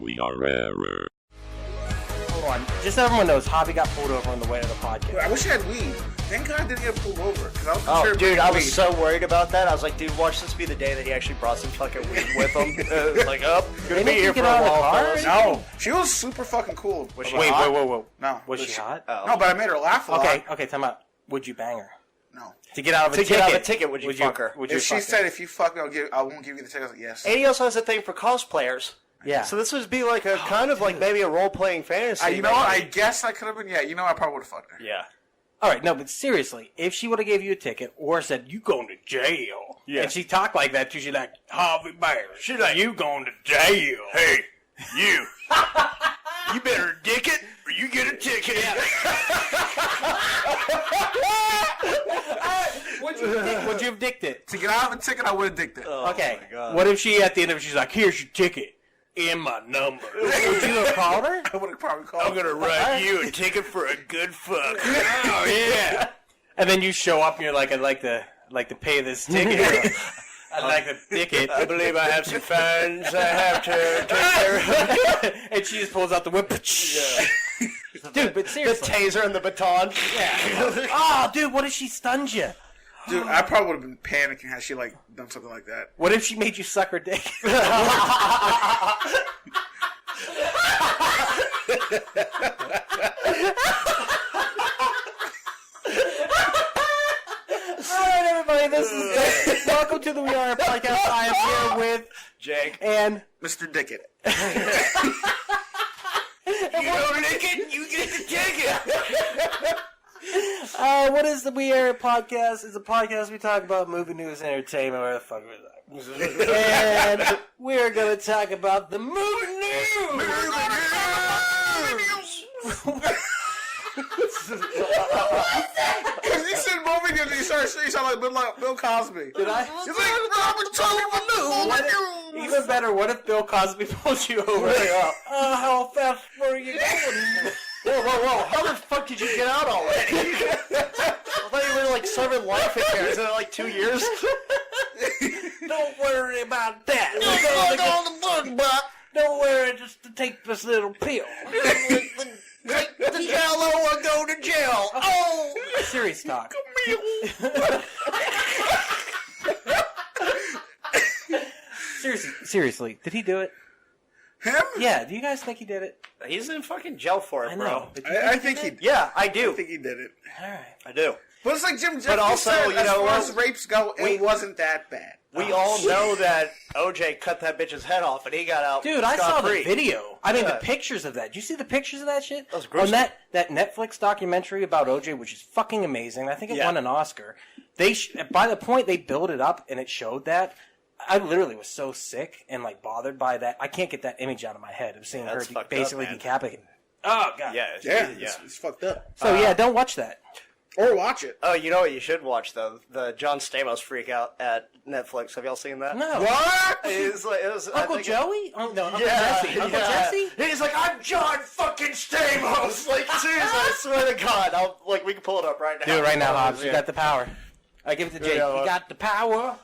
We are rarer. Hold on. Just so everyone knows, Javi got pulled over on the way to the podcast. I wish I had weed. Thank God I didn't get pulled over. I was Oh, sure dude, I was weed. so worried about that. I was like, dude, watch this be the day that he actually brought some fucking weed with him. It was like, oh, gonna be here for a while, fellas. No, she was super fucking cool. Was she Wait, hot? whoa. No. Was she hot? Oh. No, but I made her laugh a lot. Okay, time out. Would you bang her? No. To get out of a To ticket. get out of a ticket, would you fuck her? Would you If she fuck said, her? if you fuck me, I won't give you the ticket, I was like, yes. And he also has a thing for cosplayers. Yeah. So this would be like a kind of like maybe a role-playing fantasy. You know what? I guess I could have been, I probably would have fucked her. Yeah. All right, no, but seriously, if she would have gave you a ticket or said, you going to jail, Yeah. and she talked like that to you, like, Harvey Bear, she's like, you going to jail. Hey, you. You better dick it or you get a ticket. Would you have dicked it? To get out of the ticket, I would have dicked it. Okay. my God. What if she, at the end of it, she's like, here's your ticket and my number. Would you have called her? I would have probably called I'm gonna write you a ticket for a good fuck. Oh, yeah. And then you show up and you're like, I'd like to pay this ticket. I'd like the ticket. I believe I have some fines I have to take care of. And she just pulls out the whip. Dude, but The seriously. taser and the baton. Yeah. Oh, dude, what if she stunned you? Dude, I probably would have been panicking had she, done something like that. What if she made you suck her dick? Alright, everybody, this is welcome to the We Are Podcast. I am here with Jake. and Mr. Dickett. You don't lick it, you get the ticket. what is the We Are Podcast? It's a podcast we talk about movie news, entertainment, where the fuck we like. And we're gonna talk about the movie news. Because he said movie news and he started like Bill Cosby. Did I? He's like, Even better, what if Bill Cosby pulls you over? How fast were you going? Whoa. How the fuck did you get out already? I thought you were like serving life in here. Isn't it like 2 years? Don't worry about that. Don't worry, just to take this little pill. The yellow or go to jail. Oh! Serious talk. Seriously, did he do it? Him? Yeah, do you guys think he did it? He's in fucking jail for it, I bro. know. But do you I think think he did it? Yeah, I do. I think he did it. Alright. I do. But it's like Jim Jeffries But also, said, you as know far what? as rapes go, it wasn't that bad. We all know that OJ cut that bitch's head off and he got out. Dude, I saw scot-free. the video. I mean, Yeah. the pictures of that. Did you see the pictures of that shit? That was gruesome. On that Netflix documentary about OJ, which is fucking amazing. I think it won an Oscar. By the point they built it up and it showed that, I literally was so sick and bothered by that. I can't get that image out of my head of seeing That's her fucked basically up, man. decapitated. Oh god. Yeah, It's fucked up. So yeah, don't watch that. Or watch it. Oh, you know what you should watch though? The John Stamos freak out at Netflix. Have y'all seen that? No. What? It was I Uncle think- Joey? Oh, no, Uncle Yeah, Jesse. Uncle yeah. Jesse? He's like, I'm John fucking Stamos. Like, seriously, I swear to God, we can pull it up right now. Do it right now, Hobbs. You Yeah. got the power. I give it to Jake. Yeah, You got the power.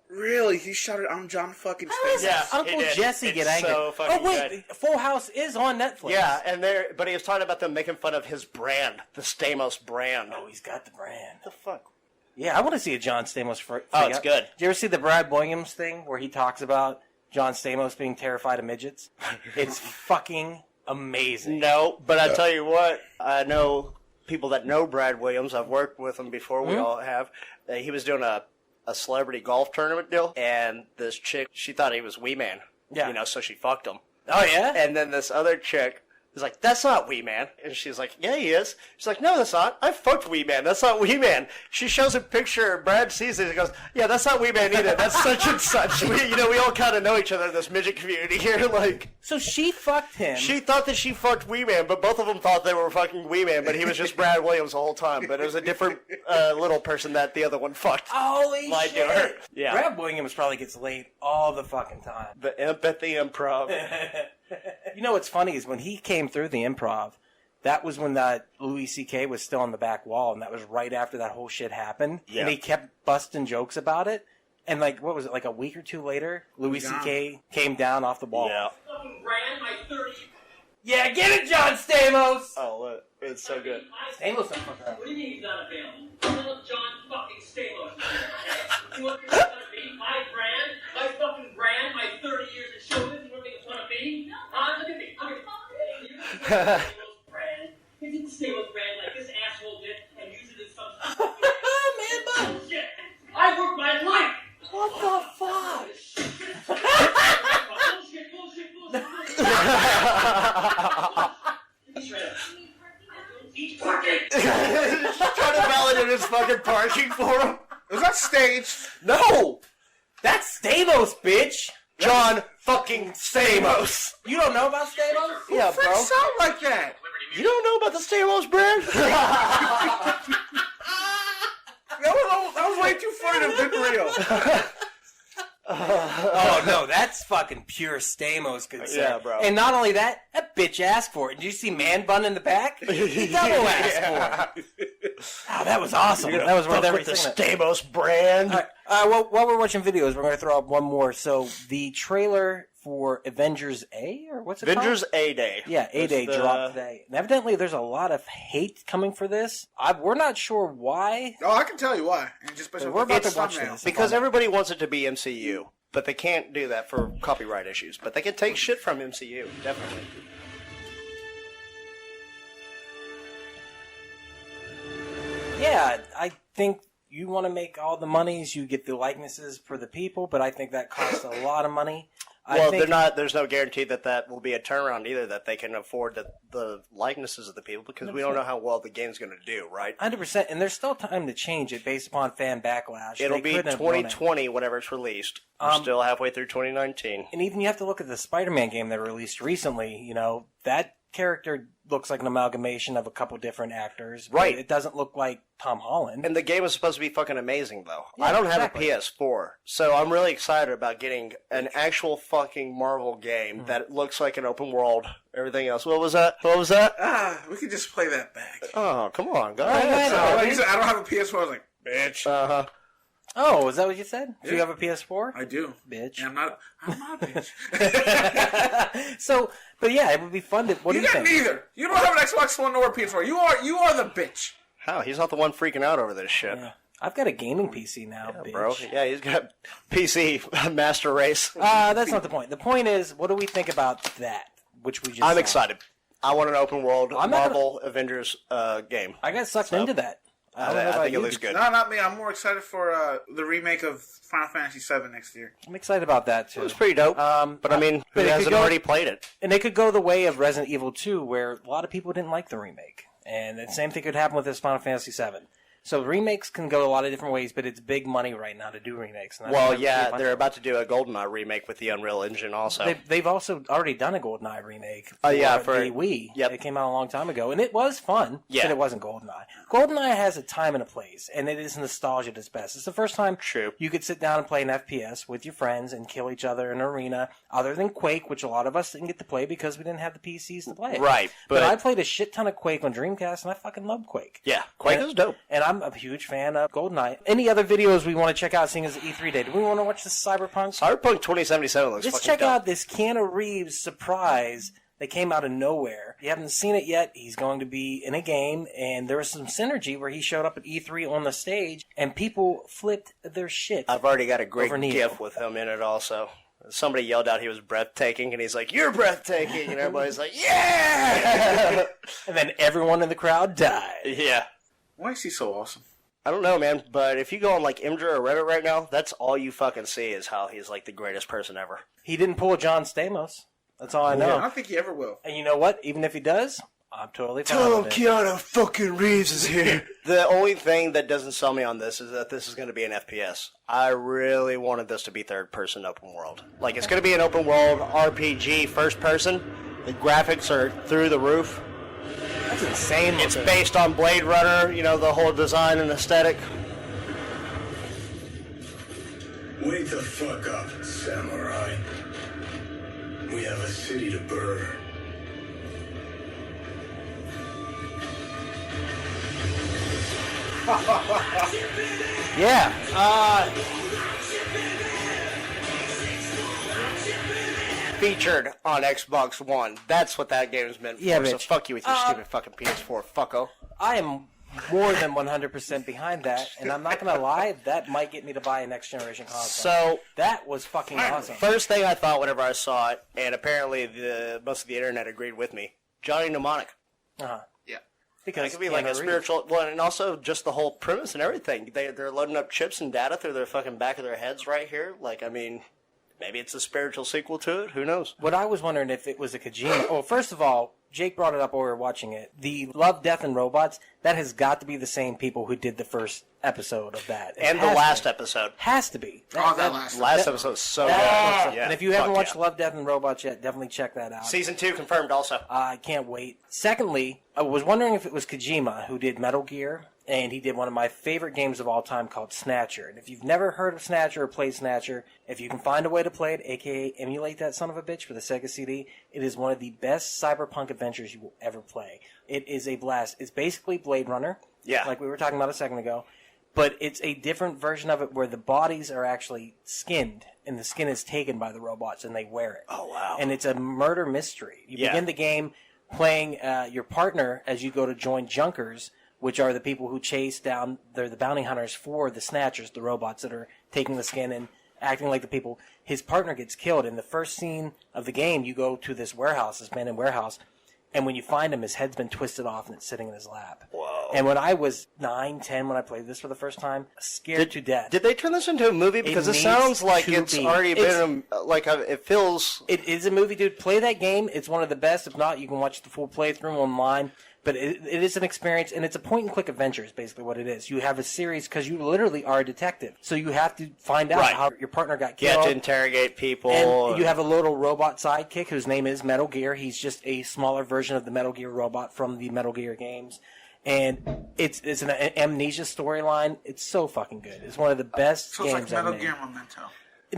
Really? He shouted, I'm John fucking Stamos. Yeah. Uncle he did. Jesse It's get angry. so fucking Oh wait, good. Full House is on Netflix. Yeah, but he was talking about them making fun of his brand, the Stamos brand. Oh, he's got the brand. What the fuck? Yeah, I want to see a John Stamos. Oh, it's good. Did you ever see the Brad Williams thing where he talks about John Stamos being terrified of midgets? It's fucking amazing. No, but I tell you what, I know people that know Brad Williams. I've worked with him before. We all have. He was doing a celebrity golf tournament deal, and this chick, she thought he was Wee Man. Yeah. So she fucked him. Oh yeah. And then this other chick was like, that's not Wee Man. And she's like, yeah, he is. She's like, no, that's not. I fucked Wee Man. That's not Wee Man. She shows a picture. Brad sees it and goes, yeah, that's not Wee Man either. That's such and such. We all kind of know each other in this midget community here. So she fucked him. She thought that she fucked Wee Man, but both of them thought they were fucking Wee Man, but he was just Brad Williams the whole time. But it was a different little person that the other one fucked. Holy Lied to shit. her. Yeah. Brad Williams probably gets laid all the fucking time. The imp at the improv. You know what's funny is when he came through the improv, that was when that Louis C.K. was still on the back wall, and that was right after that whole shit happened. Yeah. And he kept busting jokes about it. And what was it, a week or two later, Louis C.K. came down off the wall. Yeah. Fucking brand, Yeah, get it, John Stamos! Oh, look. It's so good. Stamos don't fuck around. What do you mean he's not available? Philip John fucking Stamos is here, okay? You want to make fun of me? My brand? My fucking brand? My 30 years of show business? You want to make fun of me? Huh? Look at me. Look at me. You know Stamos brand? He didn't Stamos brand like this asshole did and use it as some Man, bud. bullshit. I work my life. What the fuck? Bullshit. He's parking. Trying to validate his fucking parking for him. Was that staged? No! That's Stamos, bitch! John fucking Stamos. You don't know about Stamos? Yeah, Friends bro. sound like that. You don't know about the Stamos brand? That was way too funny to have been real. Oh, no, that's fucking pure Stamos, good sir. Yeah, bro. And not only that, that bitch asked for it. Did you see Man Bun in the back? He double asked for it. Oh, that was awesome. That was worth every with the second. Stamos brand. All right, well, while we're watching videos, we're going to throw up one more. So, the trailer for Avengers A, or what's it Avengers called? A-Day. Yeah, A-Day dropped today. And evidently, there's a lot of hate coming for this. We're not sure why. Oh, I can tell you why. And just based on We're about its to watch thumbnail. this. Because everybody wants it to be MCU. But they can't do that for copyright issues. But they can take shit from MCU, definitely. Yeah, I think you want to make all the monies, you get the likenesses for the people, but I think that costs a lot of money. Well, there's no guarantee that will be a turnaround either, that they can afford the likenesses of the people, because we don't know how well the game's going to do, right? 100%, and there's still time to change it based upon fan backlash. It'll be 2020 whenever it's released. We're still halfway through 2019. And even you have to look at the Spider-Man game that released recently, you know, that character looks like an amalgamation of a couple different actors. Right. It doesn't look like Tom Holland. And the game is supposed to be fucking amazing, though. Yeah, I don't exactly. have a PS4, so I'm really excited about getting an actual fucking Marvel game that looks like an open world, everything else. What was that? We could just play that back. Oh, come on, go Right, ahead. right, Like you said, I don't have a PS4. I was like, bitch. Uh-huh. Oh, is that what you said? Do you Yeah. have a PS4? I do. Bitch. And I'm not a bitch. So, but yeah, it would be fun to. What do You you got think? neither. You don't have an Xbox One nor a PS4. You are the bitch. How? He's not the one freaking out over this shit. Yeah. I've got a gaming PC now, bitch. Bro, yeah, he's got PC Master Race. That's not the point. The point is, what do we think about that? Which we just. I'm saw? excited. I want an open world I'm not Marvel Avengers game. I got sucked into that. I don't know about think it you. looks good. No, not me. I'm more excited for the remake of Final Fantasy VII next year. I'm excited about that too. It was pretty dope. But I mean, who but it could hasn't go- already played it? And they could go the way of Resident Evil 2, where a lot of people didn't like the remake. And the same thing could happen with this Final Fantasy VII. So remakes can go a lot of different ways, but it's big money right now to do remakes. And that's Well, why yeah, people- they're about to do a GoldenEye remake with the Unreal Engine also. They've also already done a GoldenEye remake. Yeah, for the Wii. Yep. It came out a long time ago, and it was fun. Yeah. But it wasn't GoldenEye. GoldenEye has a time and a place, and it is nostalgia at its best. It's the first time True. you could sit down and play an FPS with your friends and kill each other in an arena, other than Quake, which a lot of us didn't get to play because we didn't have the PCs to play it. Right, But but- I played a shit ton of Quake on Dreamcast, and I fucking love Quake. Yeah, Quake is dope. And I'm a huge fan of GoldenEye. Any other videos we want to check out, seeing as E3 day? Do we want to watch the Cyberpunk? Cyberpunk 2077 looks Let's fucking check dope. out this Keanu Reeves surprise that came out of nowhere. If you haven't seen it yet, he's going to be in a game, and there was some synergy where he showed up at E3 on the stage, and people flipped their shit. I've already got a great Over Neo. GIF with him in it also. Somebody yelled out he was breathtaking, and he's like, "You're breathtaking," and everybody's like, "Yeah!" And then everyone in the crowd died. Yeah. Why is he so awesome? I don't know, man, but if you go on like Imgur or Reddit right now, that's all you fucking see is how he's like the greatest person ever. He didn't pull a John Stamos. That's all I know. I don't think he ever will. And you know what? Even if he does, I'm totally fine with it. Keanu fucking Reeves is here. The only thing that doesn't sell me on this is that this is going to be an FPS. I really wanted this to be third-person open world. Like, it's going to be an open world RPG first person. The graphics are through the roof. That's insane. It's looking. based on Blade Runner, you know, the whole design and aesthetic. Wake the fuck up, samurai. We have a city to burn. Yeah. featured on Xbox One. That's what that game is meant for. Yeah, so bitch. fuck you with your stupid fucking PS4, fucko. I am more than 100% behind that, and I'm not gonna lie, that might get me to buy a next generation console. So that was fucking awesome. first thing I thought whenever I saw it, and apparently most of the internet agreed with me, Johnny Mnemonic. Uh-huh. Yeah. Because It could be like a spiritual one, and also just the whole premise and everything. They're loading up chips and data through their fucking back of their heads right here. Like, I mean, maybe it's a spiritual sequel to it. Who knows? What I was wondering if it was a Kojima. Oh, first of all, Jake brought it up while we were watching it. The Love, Death, and Robots, that has got to be the same people who did the first episode of that. It And the has last to. episode. Has to be. That Last episode was so good. Yeah, And if you haven't fuck watched yeah. Love, Death, and Robots yet, definitely check that out. Season 2 confirmed also. I can't wait. Secondly, I was wondering if it was Kojima who did Metal Gear, and he did one of my favorite games of all time called Snatcher. And if you've never heard of Snatcher or played Snatcher, if you can find a way to play it, aka emulate that son of a bitch for the Sega CD, it is one of the best cyberpunk adventures you will ever play. It is a blast. It's basically Blade Runner, like we were talking about a second ago, but it's a different version of it where the bodies are actually skinned, and the skin is taken by the robots, and they wear it. Oh, wow. And it's a murder mystery. You begin the game playing your partner as you go to join Junkers, which are the people who chase down, they're the bounty hunters for the Snatchers, the robots that are taking the skin and acting like the people. His partner gets killed. In the first scene of the game, you go to this warehouse, this abandoned warehouse, and when you find him, his head's been twisted off and it's sitting in his lap. Whoa. And when I was 9, 10, when I played this for the first time, scared to death. Did they turn this into a movie? Because it needs sounds like to it's be. already been, it feels... It is a movie, dude. Play that game. It's one of the best. If not, you can watch the full playthrough online. But it is an experience, and it's a point-and-click adventure is basically what it is. You have a series because you literally are a detective. So you have to find out how your partner got You killed. have to interrogate people. And you have a little robot sidekick whose name is Metal Gear. He's just a smaller version of the Metal Gear robot from the Metal Gear games. And it's an amnesia storyline. It's so fucking good. It's one of the best So it's games like Metal ever Gear made. Memento.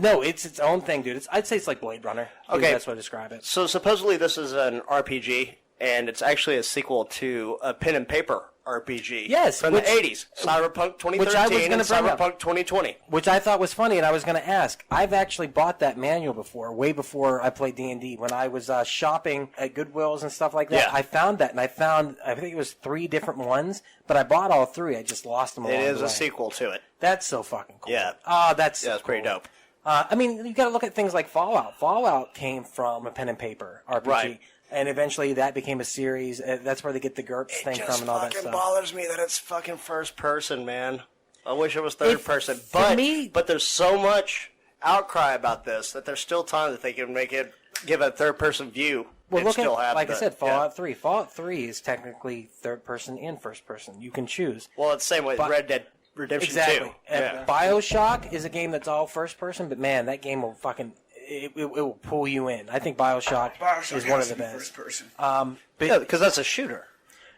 No, it's its own thing, dude. I'd say it's like Blade Runner. Okay. That's what I describe it. So supposedly this is an RPG, and it's actually a sequel to a pen and paper RPG. Yes, from the 80s. Cyberpunk 2013 and Cyberpunk 2020. Which I thought was funny, and I was going to ask. I've actually bought that manual before, way before I played D&D. When I was shopping at Goodwills and stuff like that, I found that, and I think it was 3 different ones, but I bought all 3. I just lost them along It the is way. a sequel to it. That's so fucking cool. Yeah. That's it's pretty cool. dope. I mean, you got to look at things like Fallout. Fallout came from a pen and paper RPG. Right. And eventually that became a series. That's where they get the GURPS thing from and all that It just stuff. fucking bothers me that it's fucking first person, man. I wish it was third person. But there's so much outcry about this that there's still time that they can give a third person view. Well, look still at, have like I said, Fallout yeah. 3. Fallout 3 is technically third person and first person. You can choose. Well, it's the same with Red Dead Redemption 2. Yeah. BioShock is a game that's all first person, but man, that game will fucking... It will pull you in. I think BioShock is one of the best. First person. Because that's a shooter.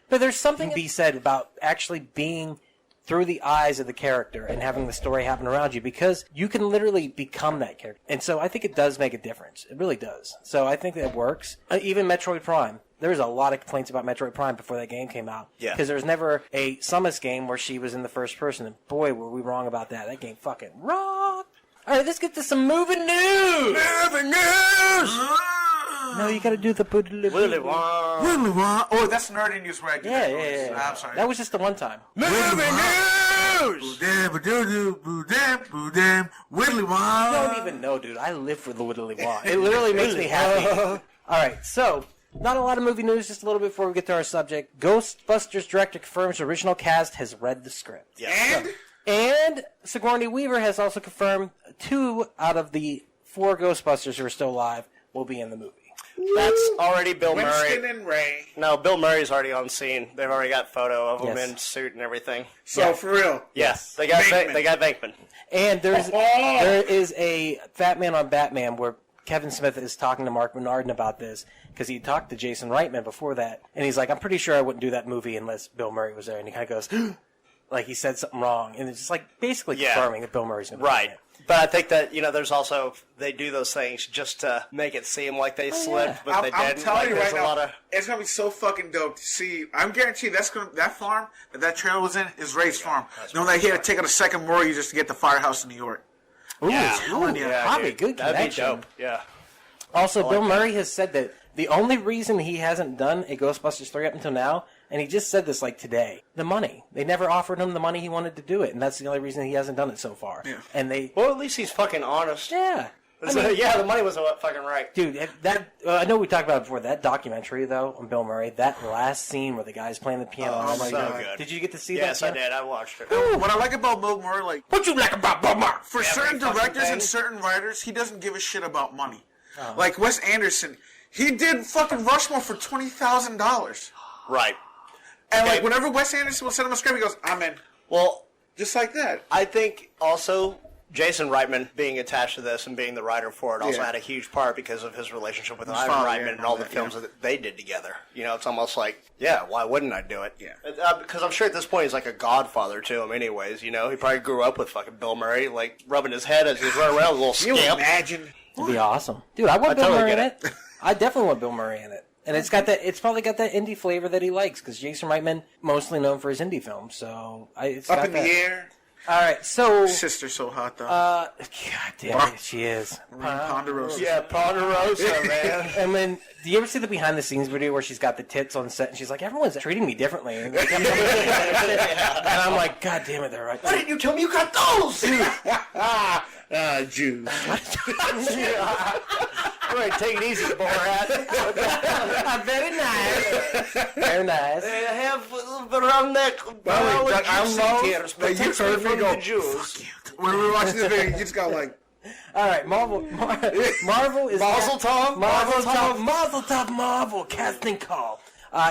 But there's something to be said about actually being through the eyes of the character and having the story happen around you, because you can literally become that character. And so I think it does make a difference. It really does. So I think that works. Even Metroid Prime. There was a lot of complaints about Metroid Prime before that game came out. Yeah. Because there was never a Samus game where she was in the first person. And boy, were we wrong about that. That game fucking rocked. All right, let's get to some movie news. Movie news! No, you got to do the Willy Wonka. Oh, that's nerdy news where I do that. Yeah. I'm sorry. That was just the one time. Movie news! Widdly I don't even know, dude. I live for the Whittly Wah. It literally makes me happy. All right, so not a lot of movie news. Just a little bit before we get to our subject. Ghostbusters director confirms original cast has read the script. Yeah. And Sigourney Weaver has also confirmed 2 out of the 4 Ghostbusters who are still alive will be in the movie. That's already Bill Winston Murray. and Ray. No, Bill Murray's already on scene. They've already got photo of him Yes. in suit and everything. So, for real. Yes, they got Venkman. And there is a Fat Man on Batman where Kevin Smith is talking to Mark Bernardin about this because he talked to Jason Reitman before that, and he's like, "I'm pretty sure I wouldn't do that movie unless Bill Murray was there." And he kind of goes, like he said something wrong, and it's just like basically confirming that Bill Murray's going to be in it. But I think that, there's also, they do those things just to make it seem like they slipped, but they I'm didn't. telling you there's right a lot now, of... it's gonna be so fucking dope to see. I'm guaranteed that farm that trailer was in is Ray's farm. No, that he had to take out a second mortgage just to get the firehouse in New York. Ooh, Yeah. Javi, dude. good That'd connection. be dope. Yeah. Also, Bill Murray has said that the only reason he hasn't done a Ghostbusters 3 up until now, and he just said this like today, the money. They never offered him the money he wanted to do it, and that's the only reason he hasn't done it so far. Yeah. And they... Well, at least he's fucking honest. Yeah. Yeah, the money wasn't fucking right. Dude, I know we talked about it before. That documentary, though, on Bill Murray, that last scene where the guy's playing the piano. Oh, my God. Good. Did you get to see that? Yes, I did. I watched it. What I like about Bill Murray, like... What you like about Bill Murray? For certain directors and certain writers, he doesn't give a shit about money. Oh. Like Wes Anderson, he did fucking Rushmore for $20,000. Right. And like whenever Wes Anderson will send him a script, he goes, I'm in. Well... Just like that. I think also... Jason Reitman being attached to this and being the writer for it also had a huge part because of his relationship with Ivan Reitman and all the films that they did together. You know, it's almost like, why wouldn't I do it? Yeah. Because I'm sure at this point he's like a godfather to him anyways, you know? He probably grew up with fucking Bill Murray, like, rubbing his head as he was running around, a little scamp. Can you imagine? It'd be awesome. Dude, I want Bill Murray in it. I definitely want Bill Murray in it. And it's probably got that indie flavor that he likes, because Jason Reitman, mostly known for his indie films, so... It's Up in the air. All right, so... Sister's so hot, though. God damn it, she is. Ponderosa. Yeah, Ponderosa, man. And then, do you ever see the behind-the-scenes video where she's got the tits on set, and she's like, everyone's treating me differently. And I'm like, God damn it, they're right. Why didn't you tell me you got those? Jews. All right, take it easy, Borat. Very nice. Very nice. They have around neck tears, but you heard me go, Jews. When we were watching this video, you just got like... All right, Marvel is... Mazel tov? Mazel tov, Marvel casting call.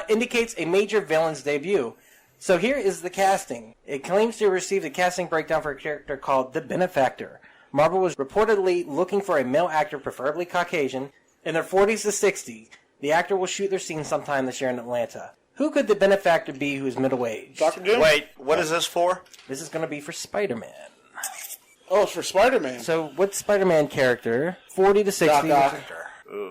Indicates a major villain's debut. So here is the casting. It claims to have received a casting breakdown for a character called the Benefactor. Marvel was reportedly looking for a male actor, preferably Caucasian, in their 40s to 60s. The actor will shoot their scene sometime this year in Atlanta. Who could the Benefactor be who is middle-aged? Dr. Doom? Wait, what is this for? This is going to be for Spider-Man. Oh, it's for Spider-Man. So what Spider-Man character, 40 to 60, Doc.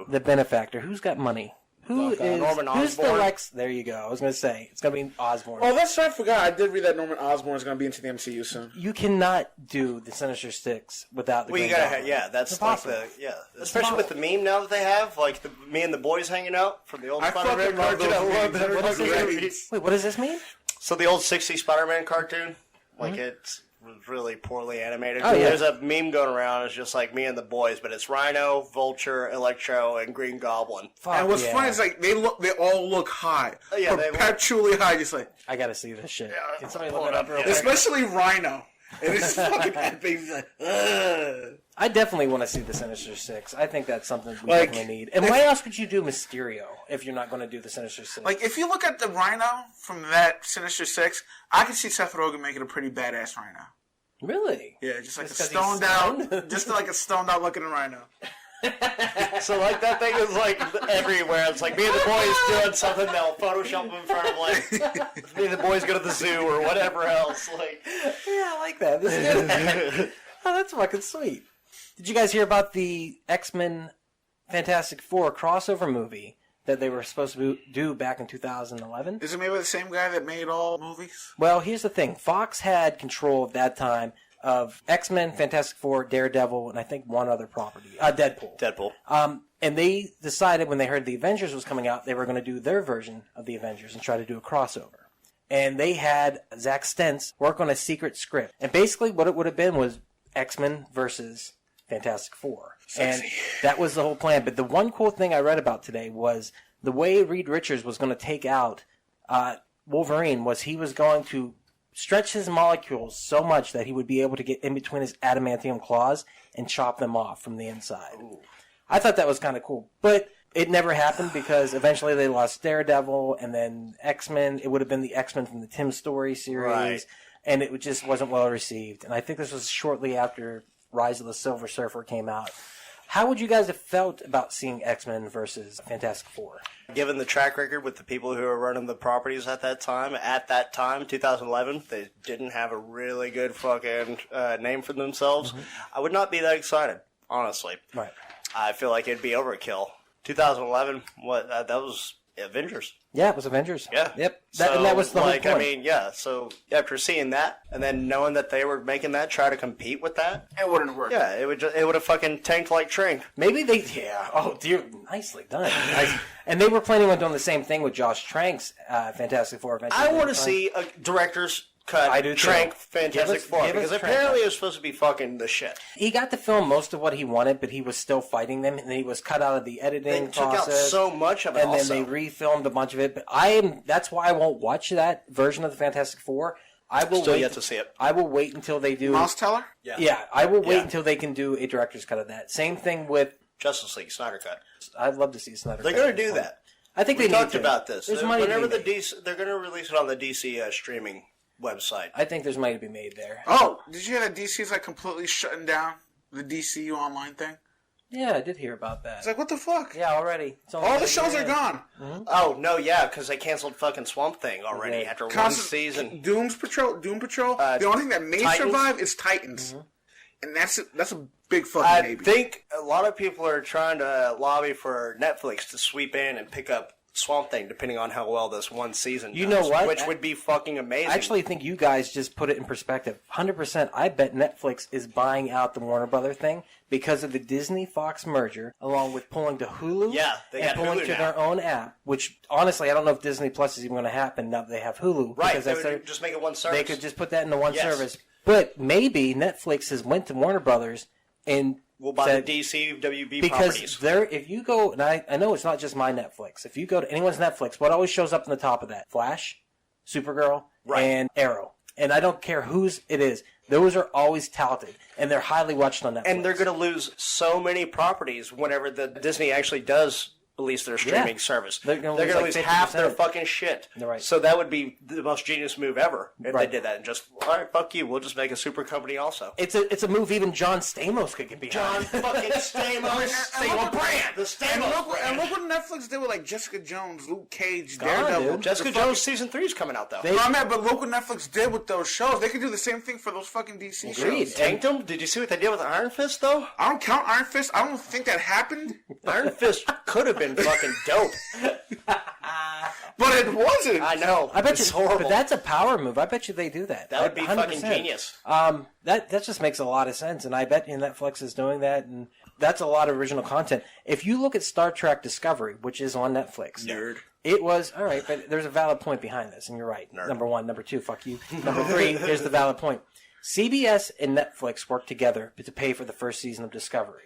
the Benefactor, who's got money? Who's Norman the Osborn? Lex? There you go. I was going to say, it's going to be Osborn. Oh, that's right. I forgot. I did read that Norman Osborn is going to be into the MCU soon. You cannot do the Sinister Six without the Well, you Green gotta, Goblin. that's It's like impossible. especially with the meme now that they have, like me and the boys hanging out from the old I Spider-Man fucking love cartoon. those I love memes. that They're fucking great. movie. Wait, what does this mean? So the old 60s Spider-Man cartoon, like it's really poorly animated. Oh, yeah. There's a meme going around. It's just like me and the boys, but it's Rhino, Vulture, Electro, and Green Goblin. Fuck And what's yeah. funny is like they all look high, Oh, yeah, they look- perpetually high. Just like I gotta see this shit. Can somebody pull look it it up up, real yeah. quick? especially Rhino. And it's fucking epic. He's like, ugh. I definitely want to see the Sinister Six. I think that's something we Like, definitely need. And why else would you do Mysterio if you're not going to do the Sinister Six? Like if you look at the Rhino from that Sinister Six, I can see Seth Rogen making a pretty badass Rhino. Really? Yeah, just like Just a 'cause he's stoned out, stoned? just like a stoned out looking Rhino. So like that thing is like everywhere. It's like me and the boys doing something. They'll Photoshop them in front of like me and the boys go to the zoo or whatever else. Like Yeah, I like that. This is good. Oh, that's fucking sweet. Did you guys hear about the X-Men Fantastic Four crossover movie that they were supposed to do back in 2011? Is it maybe the same guy that made all movies? Well, here's the thing. Fox had control at that time of X-Men, Fantastic Four, Daredevil, and I think one other property. Deadpool. And they decided when they heard the Avengers was coming out, they were going to do their version of the Avengers and try to do a crossover. And they had Zach Stentz work on a secret script. And basically what it would have been was X-Men versus Fantastic Four. Sexy. And that was the whole plan. But the one cool thing I read about today was the way Reed Richards was going to take out Wolverine was he was going to stretch his molecules so much that he would be able to get in between his adamantium claws and chop them off from the inside. Ooh. I thought that was kind of cool. But it never happened because eventually they lost Daredevil and then X-Men. It would have been the X-Men from the Tim Story series. Right. And it just wasn't well received. And I think this was shortly after Rise of the Silver Surfer came out. How would you guys have felt about seeing X-Men versus Fantastic Four? given the track record with the people who were running the properties at that time, 2011, they didn't have a really good fucking name for themselves. Mm-hmm. I would not be that excited, honestly. Right. I feel like it'd be overkill. 2011, that was Avengers. Yeah, it was Avengers. Yeah. Yep. So, And that was the whole point. I mean, yeah. So after seeing that, and then knowing that they were making that, try to compete with that, It wouldn't work. yeah, it would have fucking tanked like Trank. Maybe they, oh dear, nicely done. And they were planning on doing the same thing with Josh Trank's Fantastic Four. I want to see a director's cut. I do too. Trank Fantastic Four, give us because Trank. apparently it was supposed to be fucking the shit. He got to film most of what he wanted, but he was still fighting them, and then he was cut out of the editing They took out process. so much of it. And also. then they refilmed a bunch of it. But that's why I won't watch that version of the Fantastic Four. I will Still wait, yet to see it. I will wait until they do. Mouse Teller? Yeah, I will wait Yeah. until they can do a director's cut of that. Same thing with. Justice League Snyder cut. I'd love to see Snyder. They're cut going at to do this point. that. I think We they talked need to. about this. There's money Whenever to the be made. DC, they're going to release it on the DC streaming website. I think there's money to be made there. Oh, did you hear that DC's like completely shutting down the DCU online thing? Yeah, I did hear about that. It's like, what the fuck? Yeah, already. It's only All the like- shows are gone. Oh no, yeah, because they canceled fucking Swamp Thing already Yeah. after one Constant- season. Doom Patrol. The only thing that may Titans? survive is Titans, and that's a big fucking I maybe. think a lot of people are trying to lobby for Netflix to sweep in and pick up Swamp Thing, depending on how well this one season You does, know what? which would be fucking amazing. I actually think you guys just put it in perspective. 100%. I bet Netflix is buying out the Warner Brother thing because of the Disney-Fox merger, along with pulling to Hulu Yeah, they and got pulling Hulu to now. their own app, which, honestly, I don't know if Disney Plus is even going to happen now that they have Hulu. right, because they that's would just make it one service. they could just put that into one Yes. service. But maybe Netflix has went to Warner Brothers and We'll buy said, the DC WB because properties. if you go, and I know it's not just my Netflix. If you go to anyone's Netflix, what always shows up on the top of that? Flash, Supergirl, Right. and Arrow. And I don't care whose it is. Those are always touted, and they're highly watched on Netflix. And they're going to lose so many properties whenever the Disney actually does release their streaming service. They're gonna lose gonna like lose half their 50%. fucking shit. Right. So that would be the most genius move ever if Right. they did that and just, all right, fuck you, we'll just make a super company also. It's a move even John Stamos could get behind. John fucking Stamos. Stamos brand. The Stamos And brand. look what Netflix did with like Jessica Jones, Luke Cage, God, Daredevil. dude. Jessica Jones season 3 is coming out though. No, I meant, but look what Netflix did with those shows. They could do the same thing for those fucking DC Agreed. shows. Tanked them? Did you see what they did with Iron Fist though? I don't count Iron Fist. I don't think that happened, Iron Fist could have been fucking dope. but it wasn't. I know. I bet it's you, horrible. but that's a power move. I bet you they do that. That would be 100%. fucking genius. That just makes a lot of sense, and I bet you Netflix is doing that, and that's a lot of original content. If you look at Star Trek Discovery, which is on Netflix, Nerd. it was all right, but there's a valid point behind this, and you're right. Number one, number two, fuck you. Number three, here's the valid point. CBS and Netflix worked together to pay for the first season of Discovery.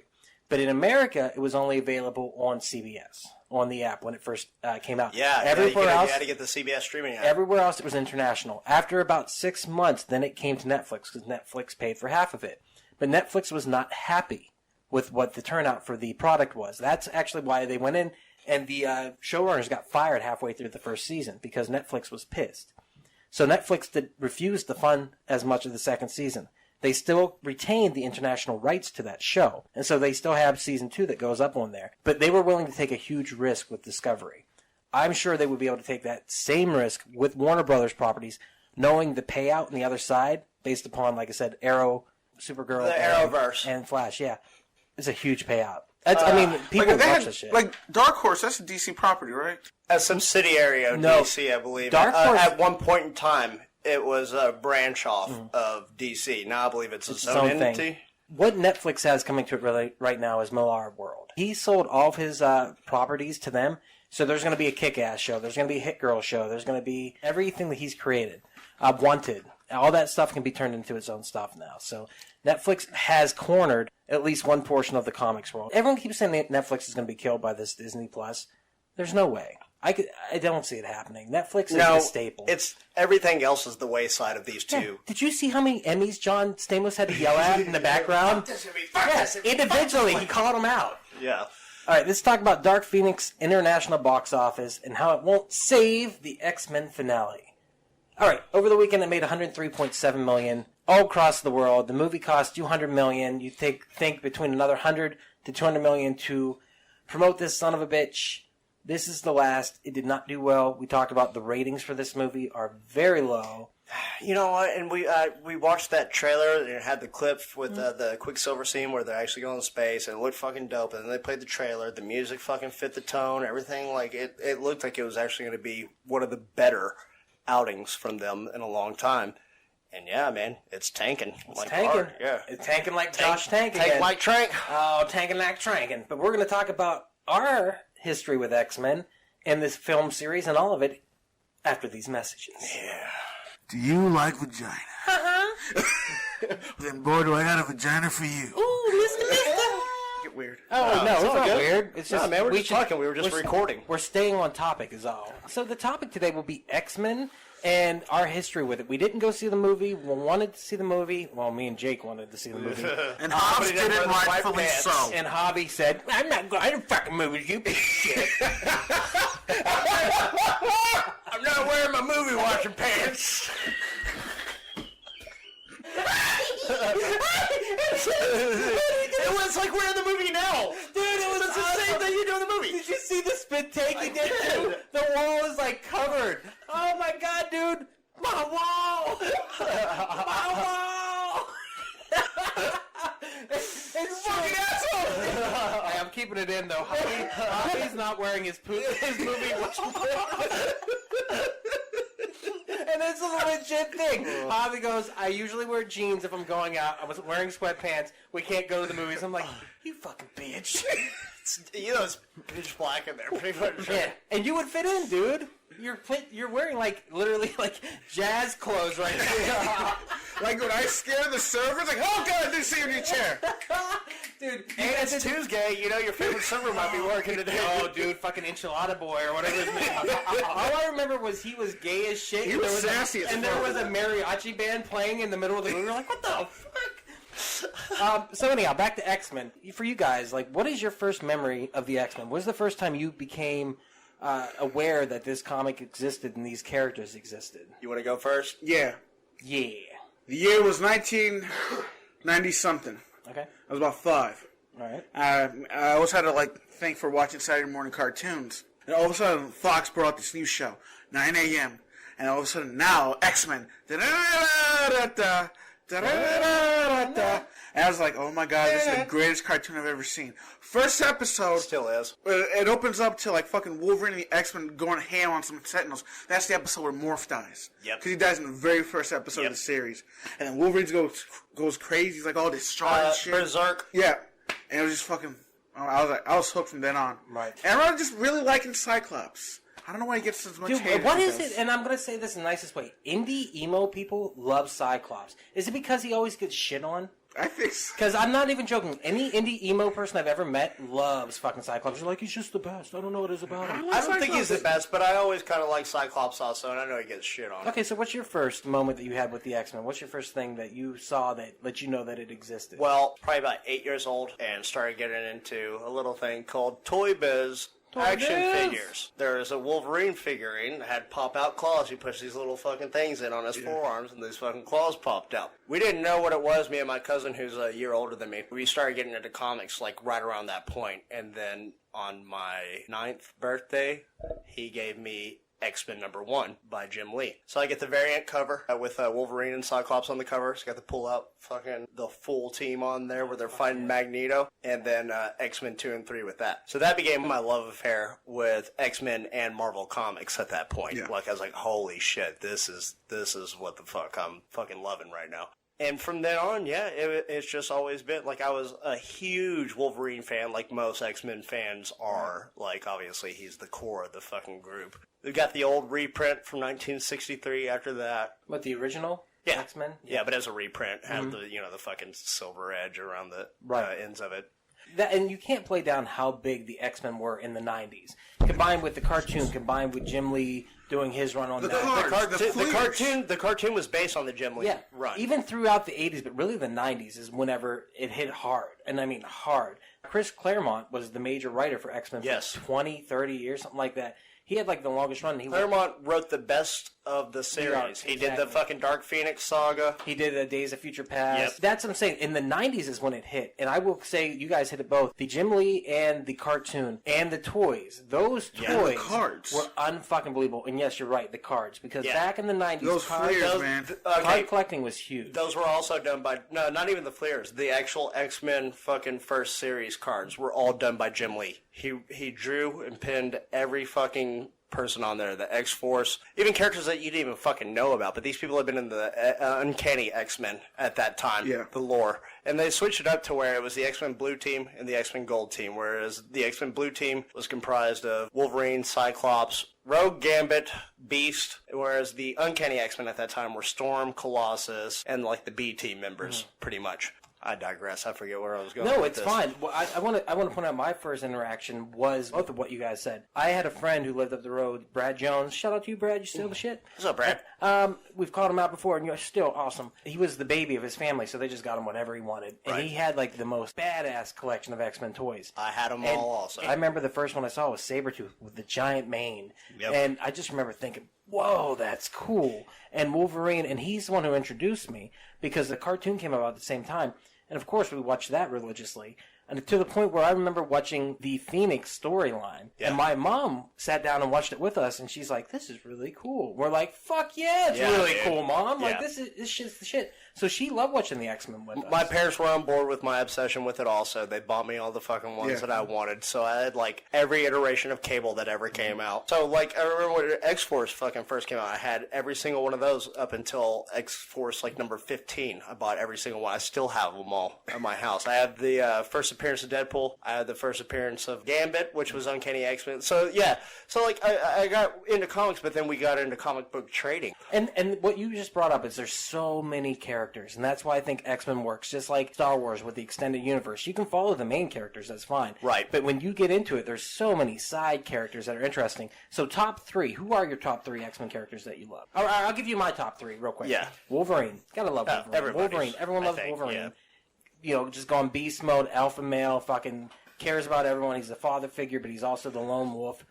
But in America, it was only available on CBS, on the app when it first came out. Yeah, everywhere else, you had to get the CBS streaming app. everywhere else, it was international. After about 6 months, then it came to Netflix because Netflix paid for half of it. But Netflix was not happy with what the turnout for the product was. That's actually why they went in, and the showrunners got fired halfway through the first season because Netflix was pissed. So Netflix refused to fund as much of the second season. They still retained the international rights to that show. And so they still have season 2 that goes up on there. But they were willing to take a huge risk with Discovery. I'm sure they would be able to take that same risk with Warner Brothers properties, knowing the payout on the other side, based upon, like I said, Arrow, Supergirl, The Arrowverse. and Flash. Yeah, it's a huge payout. That's, I mean, people Like, they watch had, this shit. like Dark Horse, that's a DC property, right? A subsidiary of No. DC, I believe. Dark Horse- At one point in time, it was a branch off of DC. Now I believe it's its own entity. thing. What Netflix has coming to it really right now is Millar World. He sold all of his properties to them, so there's going to be a Kick-Ass show. There's going to be a Hit Girl show. There's going to be everything that he's created. Wanted. All that stuff can be turned into its own stuff now. So Netflix has cornered at least one portion of the comics world. Everyone keeps saying that Netflix is going to be killed by this Disney Plus. There's no way. I don't see it happening. Netflix is a staple. It's everything else is the wayside of these two. Yeah. Did you see how many Emmys John Stamos had to yell at in the background? Yes, individually he called them out. Yeah. All right, let's talk about Dark Phoenix international box office and how it won't save the X-Men finale. All right, over the weekend it made $103.7 million all across the world. The movie cost $200 million. You think between another $100 to $200 million to promote this son of a bitch. This is the last. It did not do well. We talked about the ratings for this movie are very low. You know what? And we watched that trailer and it had the clip with the Quicksilver scene where they're actually going to space and it looked fucking dope. And then they played the trailer. The music fucking fit the tone. Everything like it looked like it was actually going to be one of the better outings from them in a long time. And yeah, man, it's tanking. It's like tanking. hard. Yeah, it's tanking like Josh Tank again. Tank like Trank. Oh, tanking like Trankin. But we're going to talk about our history with X-Men and this film series and all of it after these messages. Yeah. Do you like vagina? Uh-huh. Then, boy, do I got a vagina for you. Ooh, mister. Get weird. Oh, no, it's not good. weird. It's just, man, we're just talking. We were just recording. We're staying on topic is all. So the topic today will be X-Men and our history with it. We didn't go see the movie. We wanted to see the movie. Well, me and Jake wanted to see the movie. And Hobbs did it rightfully so. And Javi said, I'm not going to fucking movies, you piece of shit. I'm not wearing my movie watching pants. It was like we're in the movie now. Dude, it was the same thing you do in the movie. Did you see the spit take he did too? The wall is like covered. Oh my god, dude. My wall. My wall. It's fucking asshole. Hey, I'm keeping it in though. Javi's not wearing his movie watch. And it's a legit thing. Javi goes, I usually wear jeans if I'm going out. I was wearing sweatpants. We can't go to the movies. I'm like, you fucking bitch. It's pitch black in there, pretty much. Yeah, and you would fit in, dude. You're wearing like literally like jazz clothes right now. Like when I scare the servers, like, oh god, I didn't see you in your chair. Dude, and it's Tuesday, your favorite server might be working today. Oh, dude, fucking Enchilada Boy or whatever his name was. All I remember was he was gay as shit. He was sassy as fuck. And there was a mariachi band playing in the middle of the movie. We're like, what the fuck? So anyhow, back to X-Men. For you guys, like, what is your first memory of the X-Men? What was the first time you became aware that this comic existed and these characters existed? You want to go first? Yeah. Yeah. The year was 1990-something. Okay. I was about 5. All right. I always had to, thank for watching Saturday morning cartoons. And all of a sudden, Fox brought out this new show, 9 a.m. And all of a sudden, now, X-Men. Da-da-da-da-da-da. Da-da-da-da-da-da. And I was like, oh my god, this is the greatest cartoon I've ever seen. First episode. Still is. It opens up to fucking Wolverine and the X-Men going ham on some Sentinels. That's the episode where Morph dies. Yep. Because he dies in the very first episode of the series. And then Wolverine goes crazy. He's all distraught and shit. Berserk. Yeah. And it was just fucking. I was hooked from then on. Right. And I remember just really liking Cyclops. I don't know why he gets as much hate. Dude, what is it? And I'm going to say this in the nicest way. Indie emo people love Cyclops. Is it because he always gets shit on? I think so. Because I'm not even joking. Any indie emo person I've ever met loves fucking Cyclops. They're like, he's just the best. I don't know what it is about him. I don't think he's the best, but I always kind of like Cyclops also, and I know he gets shit on. Okay, so what's your first moment that you had with the X-Men? What's your first thing that you saw that let you know that it existed? Well, probably about 8 years old, and started getting into a little thing called Toy Biz. Action figures. There's a Wolverine figurine that had pop-out claws. He puts these little fucking things in on his forearms, and these fucking claws popped out. We didn't know what it was, me and my cousin, who's a year older than me. We started getting into comics, right around that point. And then on my 9th birthday, he gave me X-Men #1 by Gimli. So I get the variant cover with Wolverine and Cyclops on the cover. So I got to pull out fucking the full team on there where they're fighting Magneto, and then X-Men 2 and 3 with that. So that became my love affair with X-Men and Marvel Comics at that point. Yeah. I was like, holy shit, this is what the fuck I'm fucking loving right now. And from then on, yeah, it's just always been, I was a huge Wolverine fan, like most X-Men fans are. Obviously, he's the core of the fucking group. We've got the old reprint from 1963 after that. What, the original X-Men? Yeah, but as a reprint, had the fucking silver edge around the ends of it. And you can't play down how big the X-Men were in the 90s. Combined with the cartoon, combined with Jim Lee doing his run on that. The cartoon was based on the Jim Lee run. Even throughout the 80s, but really the 90s is whenever it hit hard. And I mean hard. Chris Claremont was the major writer for X-Men for 20, 30 years, something like that. He had like the longest run. Claremont wrote the best of the series. He did the fucking Dark Phoenix saga. He did Days of Future Past. Yep. That's what I'm saying. In the 90s is when it hit. And I will say, you guys hit it both. The Gimli and the cartoon and the toys. Those toys were unfucking believable. And yes, you're right, the cards. Because back in the 90s, those flares, man. Card collecting was huge. Those were also done by, no, not even the flares. The actual X-Men fucking first series cards were all done by Jim Lee. He drew and pinned every fucking person on there, the X-Force, even characters that you didn't even fucking know about, but these people have been in the Uncanny X-Men at that time, the lore. And they switched it up to where it was the X-Men Blue Team and the X-Men Gold Team, whereas the X-Men Blue Team was comprised of Wolverine, Cyclops, Rogue, Gambit, Beast, whereas the Uncanny X-Men at that time were Storm, Colossus, and like the B-Team members, pretty much. I digress. I forget where I was going. No, with it's this. fine. Well, I want to point out my first interaction was both of what you guys said. I had a friend who lived up the road, Brad Jones. Shout out to you, Brad. You still the shit. What's up, Brad? We've called him out before, and you're still awesome. He was the baby of his family, so they just got him whatever he wanted, and he had like the most badass collection of X-Men toys. I had them all also. I remember the first one I saw was Sabretooth with the giant mane, and I just remember thinking, whoa, that's cool. And Wolverine, and he's the one who introduced me because the cartoon came out at the same time. And of course, we watched that religiously. And to the point where I remember watching the Phoenix storyline. Yeah. And my mom sat down and watched it with us, and she's like, this is really cool. We're like, fuck yeah, it's really cool, Mom. Like, this shit's the shit. So she loved watching the X-Men with us. My parents were on board with my obsession with it also. They bought me all the fucking ones that I wanted. So I had, like, every iteration of Cable that ever came out. So, like, I remember when X-Force fucking first came out, I had every single one of those up until X-Force, like, number 15. I bought every single one. I still have them all at my house. I have the first appearance of Deadpool. I had the first appearance of Gambit, which was Uncanny X-Men. So, yeah. So, like, I got into comics, but then we got into comic book trading. And what you just brought up is there's so many characters, and that's why I think X-Men works just like Star Wars with the extended universe. You can follow the main characters, that's fine. Right. But when you get into it, there's so many side characters that are interesting. So top three, who are your top three X-Men characters that you love? All right, I'll give you my top three real quick. Yeah. Wolverine. Gotta love Wolverine. Everyone loves Wolverine. Yeah. You know, just gone beast mode, alpha male, fucking cares about everyone. He's a father figure, but he's also the lone wolf.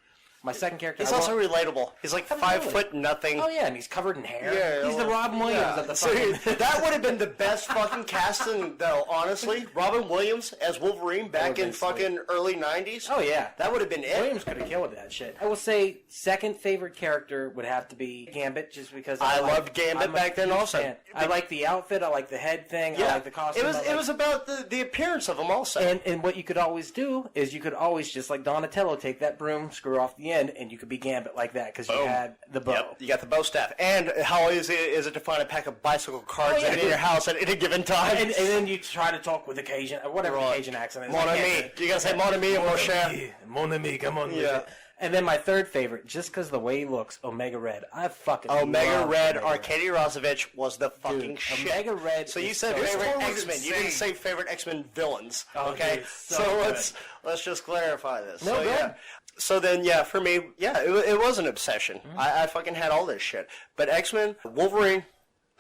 My second character... He's also relatable. He's like 5 foot nothing. Oh, yeah, and he's covered in hair. Yeah, he's the Robin Williams of the fucking... That would have been the best fucking casting, though, honestly. Robin Williams as Wolverine back in fucking early 90s. Oh, yeah. That would have been it. Williams could have killed that shit. I will say second favorite character would have to be Gambit, just because I loved Gambit back then also. Fan. I like the outfit. I like the head thing. I like the costume. It was about the appearance of him also. And what you could always do is you could always, just like Donatello, take that broom, screw off the end, and you could be Gambit like that because you had the bow. Yep, you got the bow staff. And how easy is it to find a pack of bicycle cards in your house at any given time? And then you try to talk with the Cajun, whatever the Cajun accent is. Mon ami. You gotta say mon ami and mon cher. Mon ami, come on. Yeah. And then my third favorite, just because the way he looks, Omega Red. I fucking Omega Red, Omega Arkady Rozovich was the fucking shit. Omega Red. So you said favorite X-Men. You didn't say favorite X-Men villains. Okay? Dude, so let's just clarify this. No, so, good. So then, for me, it was an obsession. Mm-hmm. I fucking had all this shit. But X-Men, Wolverine,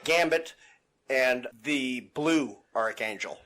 Gambit, and the Blue Archangel.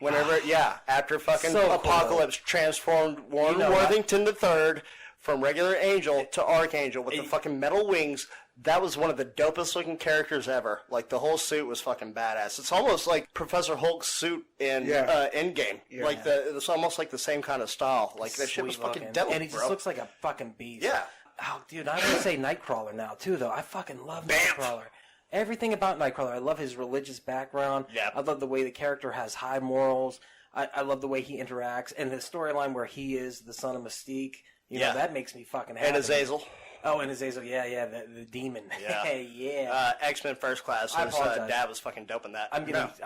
Whenever, after fucking Apocalypse transformed Warren Worthington III from regular Angel to Archangel with the fucking metal wings. That was one of the dopest looking characters ever. Like, the whole suit was fucking badass. It's almost like Professor Hulk's suit in Endgame. Yeah. Like, it's almost like the same kind of style. Like, that shit was fucking dope, and he just looks like a fucking beast. Yeah. Oh, dude, I would say Nightcrawler now, too, though. I fucking love Nightcrawler. Everything about Nightcrawler. I love his religious background. Yeah. I love the way the character has high morals. I love the way he interacts. And the storyline where he is the son of Mystique. You know, that makes me fucking happy. And Azazel. Oh, and Azazel, the demon. Yeah. X-Men First Class. Dad was fucking dope in that. I'm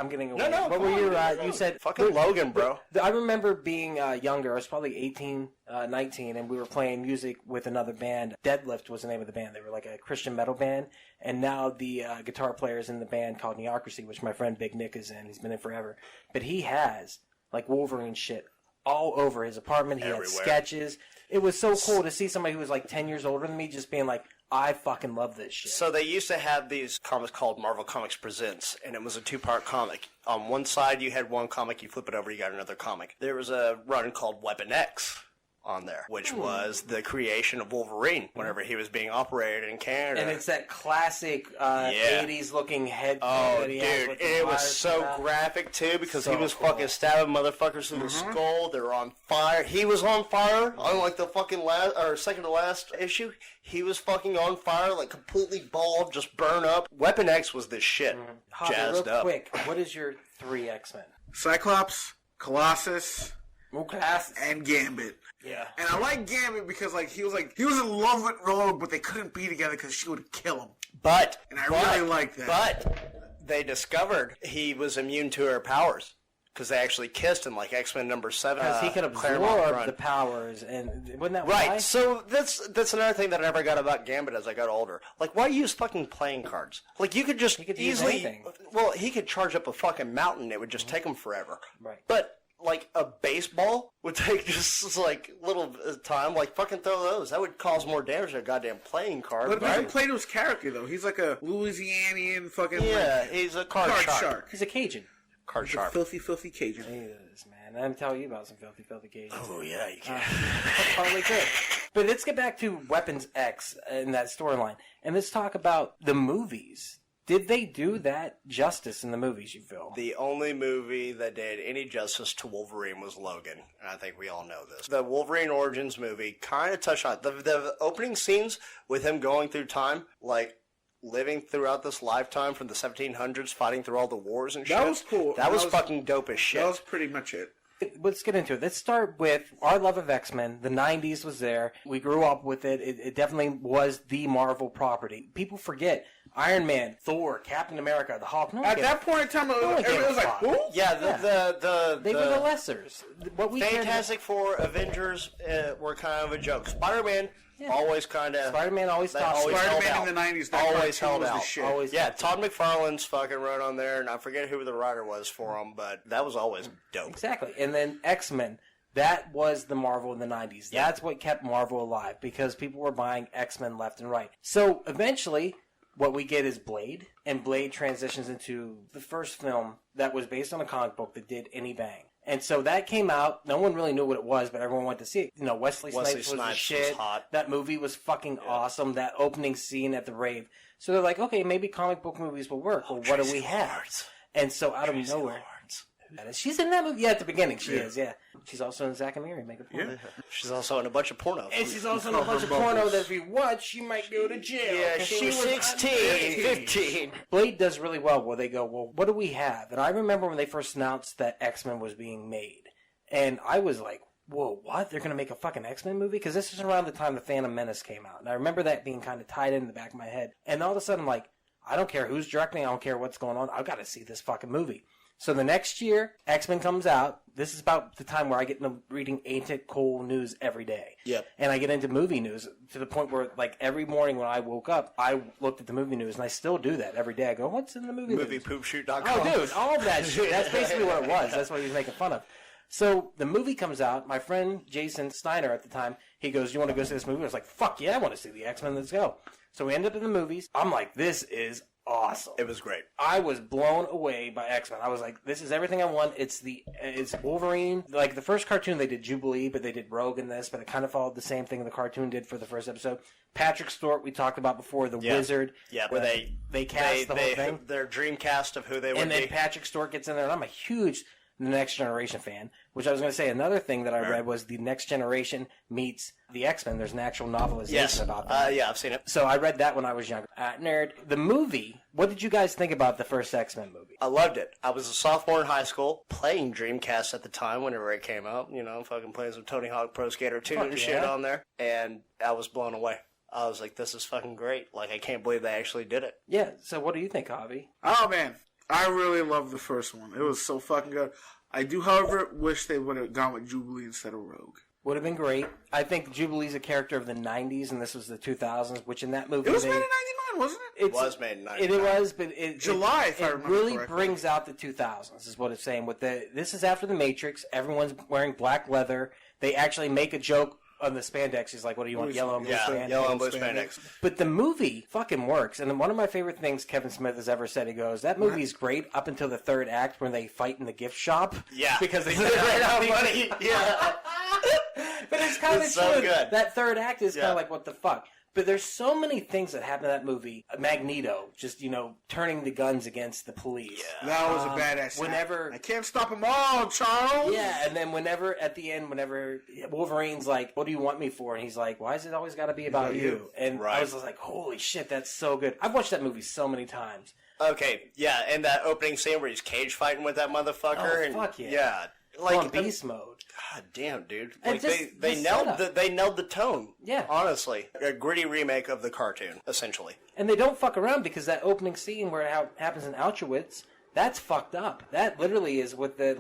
getting away. No, what were you? You said fucking Logan, bro. I remember being younger. I was probably 18, 19, and we were playing music with another band. Deadlift was the name of the band. They were like a Christian metal band, and now the guitar player is in the band called Neocracy, which my friend Big Nick is in. He's been in forever, but he has like Wolverine shit all over his apartment. He had sketches. It was so cool to see somebody who was like 10 years older than me just being like, I fucking love this shit. So they used to have these comics called Marvel Comics Presents, and it was a 2-part comic. On one side, you had one comic, you flip it over, you got another comic. There was a run called Weapon X on there, which was the creation of Wolverine whenever he was being operated in Canada. And it's that classic 80s looking head. Oh, that he has dude, with the it was wires so and that. graphic, too, because So he was cool. fucking stabbing motherfuckers through the skull. They were on fire. He was on fire. Unlike the fucking second to last issue, he was fucking on fire, like completely bald, just burn up. Weapon X was the shit. Javi, Jazzed real up. quick, what is your 3 X-Men? Cyclops, Colossus, Class. and Gambit. Yeah. And I like Gambit because he was in love with Rogue, but they couldn't be together because she would kill him. And I really like that. But they discovered he was immune to her powers because they actually kissed him, like X-Men number 7. Because he could Claremont absorb run. the powers, and wouldn't that Right, why? so that's another thing that I never got about Gambit as I got older. Like, why use fucking playing cards? Like, you could just could use easily... anything. Well, he could charge up a fucking mountain. It would just take him forever. Right. But, like, a baseball would take just, like, little time. Like, fucking throw those. That would cause more damage than a goddamn playing card. But right? doesn't play to his character, though. He's like a Louisianian fucking Yeah, he's a card shark. He's a Cajun. Card He's a shark. filthy, filthy Cajun. He is, man. I'm telling you about some filthy, filthy Cajuns. Oh, yeah, you can. Totally good. But let's get back to Weapons X in that storyline. And let's talk about the movies. Did they do that justice in the movies, you feel? The only movie that did any justice to Wolverine was Logan, and I think we all know this. The Wolverine Origins movie kind of touched on it. The opening scenes with him going through time, like living throughout this lifetime from the 1700s, fighting through all the wars and shit. That was cool. That was fucking dope as shit. That was pretty much it. Let's get into it. Let's start with our love of X-Men. The 90s was there. We grew up with it. It definitely was the Marvel property. People forget Iron Man, Thor, Captain America, the Hulk. No one At gave that point in time, one everybody gave a was like, fuck. who? Yeah, They were the lessers. What we cared about- Fantastic Four, Avengers were kind of a joke. Spider-Man always kind of... Spider-Man always They thought always held Spider-Man out. in the 90s, that always cartoon held was the out. shit. Always Yeah, held out. Todd McFarlane's fucking wrote on there, and I forget who the writer was for him, but that was always dope. Exactly. And then X-Men. That was the Marvel in the 90s. Yeah. That's what kept Marvel alive because people were buying X-Men left and right. So eventually, what we get is Blade, and Blade transitions into the first film that was based on a comic book that did any bang. And so that came out. No one really knew what it was, but everyone went to see it. You know, Wesley Snipes was the Snipes shit. was hot. That movie was fucking awesome. That opening scene at the rave. So they're like, okay, maybe comic book movies will work. Well, what do we have? And so out of nowhere, she's in that movie. Yeah, at the beginning, she is. Yeah, she's also in Zack and Miri Make a Porno. She's also in a bunch of porno. And she's also in a bunch of porno that if we watch, she might go to jail. Yeah, 'cause she was 16, 15. Blade does really well where they go, well, what do we have? And I remember when they first announced that X-Men was being made. And I was like, whoa, what? They're going to make a fucking X-Men movie? Because this was around the time the Phantom Menace came out. And I remember that being kind of tied in the back of my head. And all of a sudden, I'm like, I don't care who's directing. I don't care what's going on. I've got to see this fucking movie. So the next year, X-Men comes out. This is about the time where I get into reading Ain't Cool news every day. Yep. And I get into movie news to the point where, like, every morning when I woke up, I looked at the movie news, and I still do that every day. I go, what's in the movie news? Moviepoopshoot.com. Oh, dude, all of that shit. That's basically what it was. That's what he was making fun of. So the movie comes out. My friend Jason Steiner at the time, he goes, you want to go see this movie? I was like, fuck yeah, I want to see the X-Men. Let's go. So we end up in the movies. I'm like, this is awesome. It was great. I was blown away by X-Men. I was like, this is everything I want. It's Wolverine. Like, the first cartoon, they did Jubilee, but they did Rogue in this, but it kind of followed the same thing the cartoon did for the first episode. Patrick Stewart, we talked about before, the Wizard. Yeah, where they cast the whole thing. Their dream cast of who they would And then be. Patrick Stewart gets in there, and I'm a huge Next Generation fan, which I was going to say another thing that I read was the Next Generation meets the X-Men. There's an actual novelization about that. Yeah, I've seen it. So I read that when I was younger. Nerd. The movie, what did you guys think about the first X-Men movie? I loved it. I was a sophomore in high school, playing Dreamcast at the time whenever it came out. You know, fucking playing some Tony Hawk Pro Skater 2 and shit on there. And I was blown away. I was like, this is fucking great. Like, I can't believe they actually did it. Yeah, so what do you think, Javi? Oh, man. I really loved the first one. It was so fucking good. I do, however, wish they would have gone with Jubilee instead of Rogue. Would have been great. I think Jubilee's a character of the 90s, and this was the 2000s, which in that movie... It was made in 99, wasn't it? It was made in 99. It was, but July, if I remember really correctly. brings out the 2000s, is what it's saying. This is after The Matrix. Everyone's wearing black leather. They actually make a joke on the spandex. He's like, "What do you want? Yellow and blue spandex." Yellow and blue spandex. But the movie fucking works. And one of my favorite things Kevin Smith has ever said, he goes, that movie's great up until the third act when they fight in the gift shop. Yeah. Because they ran out of money. Yeah. But it's kind of true. so good. That third act is kind of like, what the fuck? But there's so many things that happen in that movie. Magneto, just, turning the guns against the police. Yeah. That was a badass. Whenever... I can't stop them all, Charles. Yeah, and then at the end, whenever Wolverine's like, what do you want me for? And he's like, why has it always got to be about you? And I was just like, holy shit, that's so good. I've watched that movie so many times. Okay, yeah, and that opening scene where he's cage fighting with that motherfucker. Oh, fuck yeah. Yeah. Like beast mode. God damn, dude! And Like they nailed the tone. Yeah, honestly, a gritty remake of the cartoon, essentially. And they don't fuck around because that opening scene where it happens in Auschwitz, that's fucked up. That literally is with the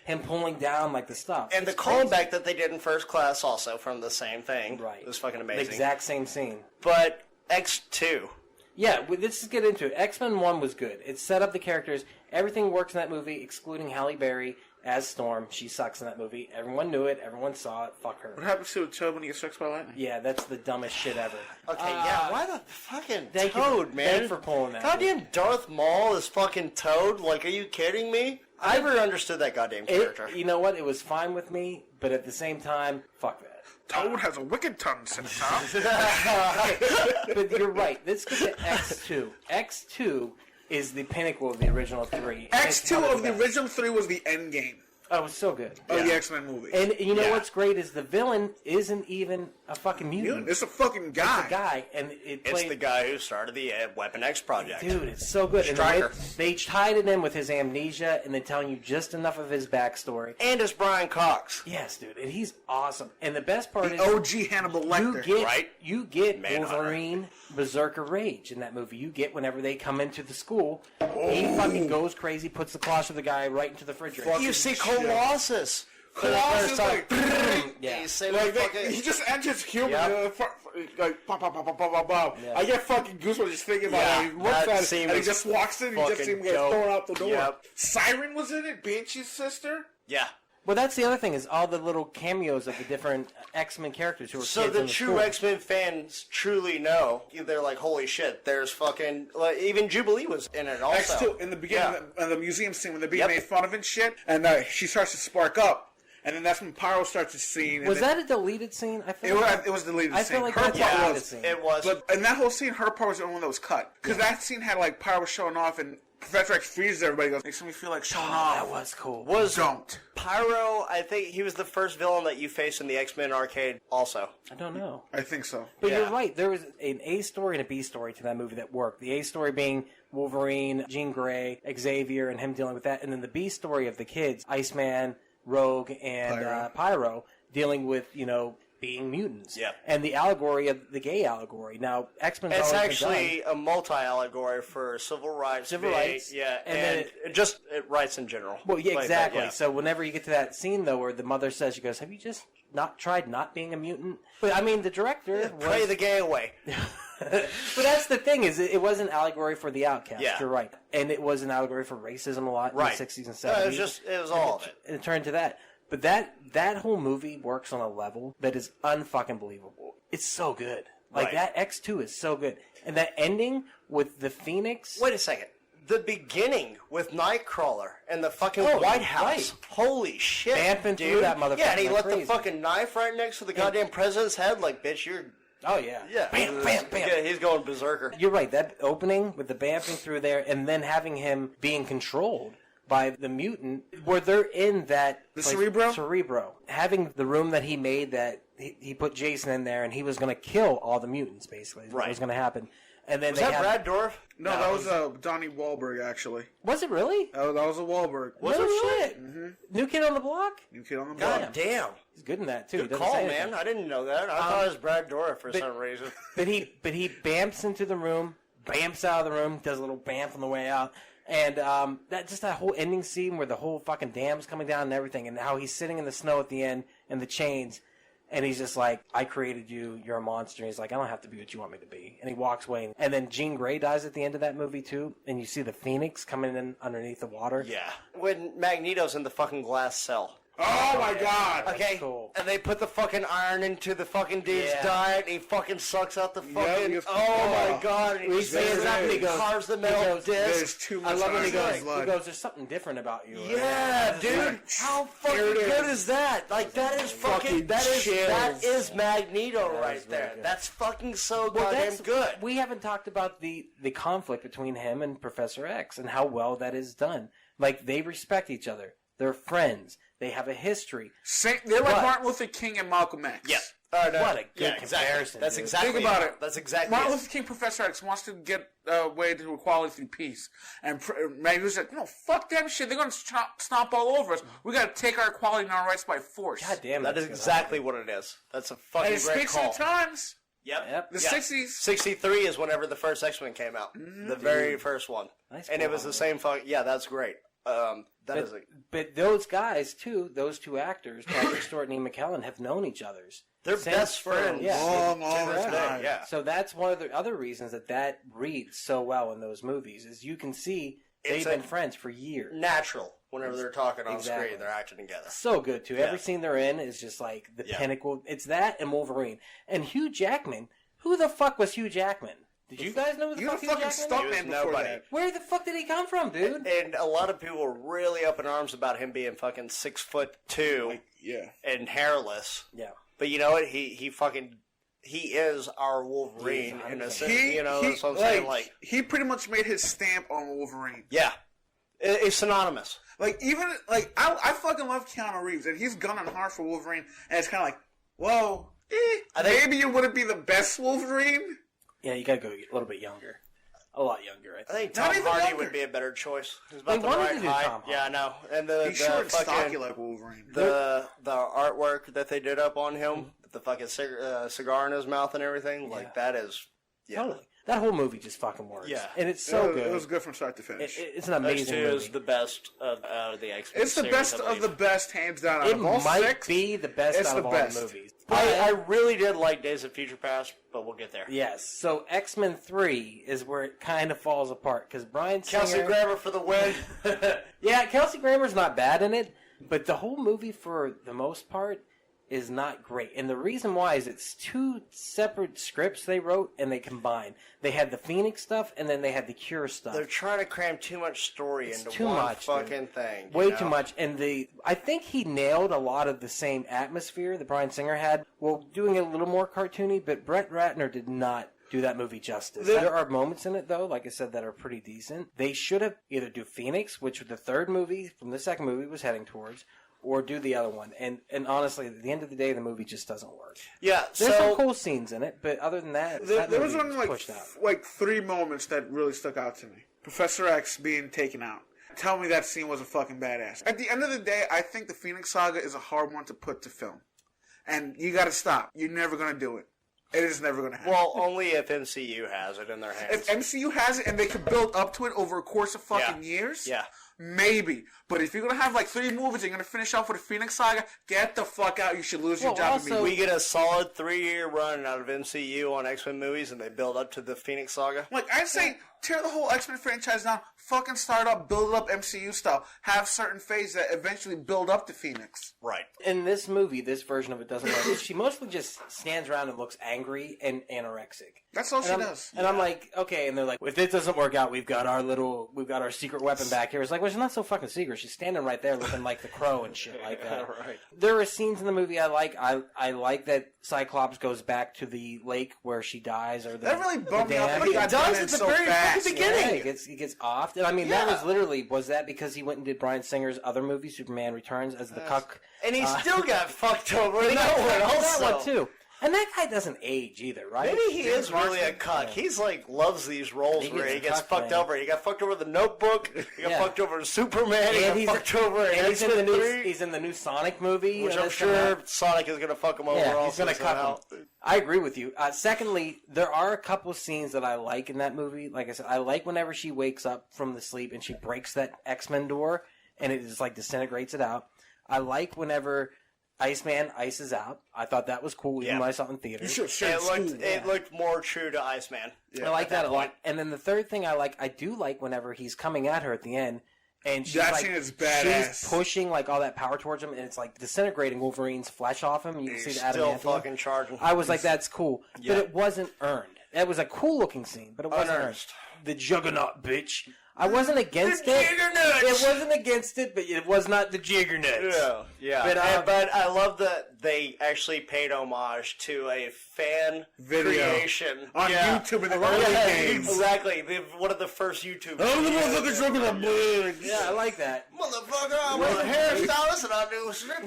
him pulling down the stuff. And the callback that they did in First Class, also from the same thing, right? It was fucking amazing. The exact same scene. But X2. Yeah, let's just get into it. X-Men 1 was good. It set up the characters. Everything works in that movie, excluding Halle Berry as Storm. She sucks in that movie. Everyone knew it. Everyone saw it. Fuck her. What happens to a Toad when he gets struck by lightning? Yeah, that's the dumbest shit ever. Okay, yeah, why the fucking Toad, man? Thank you for pulling that. Goddamn Darth Maul is fucking Toad? Like, are you kidding me? I never understood that goddamn character. You know what? It was fine with me, but at the same time, fuck that. Toad has a wicked tongue, Senator. But you're right. Let's get to X2. X2 is the pinnacle of the original three. X2 of the original 3 was the end game. Oh, it was so good. Of the X-Men movies. And you know what's great is the villain isn't even a fucking mutant. It's a fucking guy. It's a guy, and it's the guy who started the Weapon X project. Dude, it's so good. Striker. And they tied it in with his amnesia, and then telling you just enough of his backstory. And it's Brian Cox. Yes, dude, and he's awesome. And the best part is OG Hannibal Lecter. You get Manhunter. Wolverine Berserker Rage in that movie. You get whenever they come into the school, he fucking goes crazy, puts the closh of the guy right into the refrigerator. You see Colossus. Colossus, yeah. He just enters human, like, pop, pop, pop, pop, pop, pop. Yeah. I get fucking goosebumps just thinking about it. He looks at it, and he just walks in, and he just seems to get thrown out the door. Yep. Siren was in it, Banshee's sister. Yeah. Well, that's the other thing is all the little cameos of the different X-Men characters who are So kids the in the true school. X-Men fans truly know. They're like, holy shit, there's fucking... even Jubilee was in it also. X2, in the beginning of the museum scene when they're being made fun of and shit, and she starts to spark up. And then that's when Pyro starts to scene. Was that a deleted scene? I feel it was a deleted scene. I feel like her that's a part deleted was. scene. It was. But in that whole scene, her part was the only one that was cut. Because that scene had Pyro showing off, and Professor X freezes everybody. Goes, makes me feel like showing off. That was cool. Don't. Pyro, I think he was the first villain that you faced in the X-Men arcade also. I don't know. I think so. But you're right. There was an A story and a B story to that movie that worked. The A story being Wolverine, Jean Grey, Xavier, and him dealing with that. And then the B story of the kids, Iceman, Rogue, and Pyro dealing with, being mutants. Yeah. And the allegory of the gay allegory. Now, X-Men's It's always actually been done. a multi-allegory for civil rights. Yeah, And and then just rights in general. Well, yeah, Like exactly. that, yeah. So whenever you get to that scene, though, where the mother says, she goes, have you just not tried not being a mutant? But, I mean, the director Pray the gay away. But that's the thing, is it was an allegory for the outcast. Yeah. You're right. And it was an allegory for racism a lot in the 60s and 70s. It was all of it. And it turned to that. But that whole movie works on a level that is unfucking believable. It's so good. Like, that X2 is so good. And that ending with the Phoenix... Wait a second. The beginning with Nightcrawler and the fucking White House. Right. Holy shit, Vamping dude. through that motherfucker Yeah, and he like let the crazy. fucking knife right next to the goddamn president's head. Like, bitch, you're... Oh, yeah. Yeah. Bam, bam, bam. Yeah, he's going berserker. You're right. That opening with the bamping through there and then having him being controlled by the mutant, where they're in that... The Cerebro? Cerebro. Having the room that he made that he put Jason in there and he was going to kill all the mutants, basically. Is what was going to happen. And then Was that Brad Dourif? No, that was Donnie Wahlberg, actually. Was it really? That was a Wahlberg. No shit. Mm-hmm. New Kid on the Block? New Kid on the Block. God damn. He's good in that, too. Good He doesn't call, say man. anything. I didn't know that. I thought it was Brad Dourif for some reason. But he bamps into the room, bamps out of the room, does a little bamp on the way out. And that whole ending scene where the whole fucking dam's coming down and everything, and how he's sitting in the snow at the end and the chains, and he's just like, I created you, you're a monster. And he's like, I don't have to be what you want me to be. And he walks away. And then Jean Grey dies at the end of that movie too, and you see the Phoenix coming in underneath the water. Yeah. When Magneto's in the fucking glass cell. Oh my god! Okay, cool. and they put the fucking iron into the fucking dude's Yeah. diet, and he fucking sucks out the fucking. Yep, oh my god! And he He just says that and he goes- carves the metal he goes, There's disc. too I much love when he iron goes, in blood. there's something different about you. Yeah, dude. How fucking Here it good is. is that? Like that is Fucking that chills. is Magneto That right is really there. good. That's fucking so Well, goddamn that's good. We haven't talked about the conflict between him and Professor X and how well that is done. Like, they respect each other. They're friends. They have a history. They're like But- Martin Luther King and Malcolm X. Yeah. What a good Yeah, exactly. comparison. That's dude. exactly Think about it. That's exactly Martin it. Luther King, Professor X, wants to get a way to equality through peace. And Magneto's like, no, fuck that shit. They're going to stomp all over us. We got to take our equality and our rights by force. God damn, That that's is good. exactly what it is. That's a fucking And it great speaks call. of the times. Yep. The Yeah. 60s. 63 is whenever the first X-Men came out. The very first one. Nice and it call, was the man. same fuck. Yeah, that's great. But those guys, too, those two actors, Patrick Stewart and Ian McKellen, have known each other's. They're since best friends. Yeah. Long To this day, time. yeah. So that's one of the other reasons that reads so well in those movies, is you can see they've It's been a- friends for years. Natural. Whenever they're talking on Exactly. screen, they're acting together. So good, too. Yeah. Every scene they're in is just like the Yeah. pinnacle. It's that and Wolverine. And Hugh Jackman. Who the fuck was Hugh Jackman? Did you guys know who the You're fuck the Hugh fucking Jackman was? stuntman He was before nobody. that. Where the fuck did he come from, dude? And a lot of people were really up in arms about him being fucking 6'2" Yeah. and hairless. Yeah. But you know what? He is our Wolverine in a sense. You know, that's what I'm saying. Like, he pretty much made his stamp on Wolverine. yeah, it's synonymous. Like, even, like, I fucking love Keanu Reeves, and he's gunning hard for Wolverine, and it's kind of like, whoa, I think- maybe you wouldn't be the best Wolverine? Yeah, you gotta go a little bit younger. A lot younger, I I think. think Not Tom even Hardy younger. would be a better choice. He's They about the wanted right to do height. Tom Hardy. Yeah, I know. And the He's short and stocky fucking like Wolverine. the artwork that they did up on him, with the fucking cigar in his mouth and everything, like that is Totally. That whole movie just fucking works. Yeah. And it's so good. It was good from start to finish. It's an X2 amazing movie. is the best of the X-Men. It's the series, best I of believe. the best, hands down. Out It of all might six, be the best it's out the of all best. the movies. I really did like Days of Future Past, but we'll get there. Yes. So X-Men 3 is where it kind of falls apart because Bryan Singer... Kelsey Grammer for the win. Yeah, Kelsey Grammer's not bad in it, but the whole movie, for the most part, is not great. And the reason why is it's two separate scripts they wrote and they combined. They had the Phoenix stuff and then they had the Cure stuff. They're trying to cram too much story into too one much, dude. fucking thing. Way you know? too much. And I think he nailed a lot of the same atmosphere that Bryan Singer had, while doing it a little more cartoony, but Brett Ratner did not do that movie justice. There are moments in it, though, like I said, that are pretty decent. They should have either do Phoenix, which the third movie from the second movie was heading towards, or do the other one. And honestly, at the end of the day, the movie just doesn't work. Yeah, There's some so cool scenes in it, but other than that, There that was movie only pushed out. like three moments that really stuck out to me. Professor X being taken out. Tell me that scene was a fucking badass. At the end of the day, I think the Phoenix Saga is a hard one to put to film. And you gotta stop. You're never gonna do it. It is never gonna happen. well, only if MCU has it in their hands. if MCU has it and they can build up to it over a course of fucking years, Yeah. maybe. But if you're gonna have like 3 movies, you're gonna finish off with a Phoenix Saga, get the fuck out. You should lose your Well, job also- immediately. We get a solid 3-year run out of MCU on X-Men movies, and they build up to the Phoenix Saga. Like, I'd say, tear the whole X-Men franchise down, fucking start up, build it up MCU style, have certain phases that eventually build up to Phoenix. Right. In this movie, this version of it doesn't work. She mostly just stands around and looks angry and anorexic. That's all she And does. I'm like, okay, and they're like, if this doesn't work out, we've got our secret weapon back here. It's like, well, she's not so fucking secret. She's standing right there looking like the Crow and shit like that. Right. There are scenes in the movie I like. I like that Cyclops goes back to the lake where she dies, or That really bummed me out dam. that he He got does done at in the so very fast. fucking beginning. Yeah, he gets offed. And I mean, that was that because he went and did Bryan Singer's other movie, Superman Returns, as the cuck? And he still got fucked over in that one That also. one too. And that guy doesn't age either, right? Maybe he James is really a Marsden? cuck. He's like, loves these roles He where gets he gets cucked, fucked man. over. He got fucked over in The Notebook. He got Yeah. fucked over in Superman. He And got fucked over in he's in the X-Men new 3. he's in the new Sonic movie, Which I'm that's coming sure out. Sonic is going to fuck him over Yeah, also. he's gonna cut somehow. him. I agree with you. Secondly, there are a couple scenes that I like in that movie. Like I said, I like whenever she wakes up from the sleep and she breaks that X-Men door and it just like disintegrates it out. I like whenever Iceman ices out. I thought that was cool, even Yeah. when I saw it in theaters. It looked more true to Iceman. I like that a lot. point. And then the third thing I do like whenever he's coming at her at the end, And she's That like, scene is badass. she's pushing like all that power towards him, and it's like disintegrating Wolverine's flesh off him. You can see the Still adamantium. fucking charging. I was like, that's cool. Yeah. But it wasn't earned. It was a cool looking scene, but it wasn't earned. Unearned. The Juggernaut, bitch. I wasn't against it. Juggernuts! It wasn't against it, but it was not the Juggernuts. Yeah. But, But I love that they actually paid homage to a fan Video. creation. On YouTube in the early days. Exactly. One of the first YouTube Oh, the videos. motherfucker's looking at blood. Yeah, I like that. Motherfucker, I was a hairstylist and I knew strip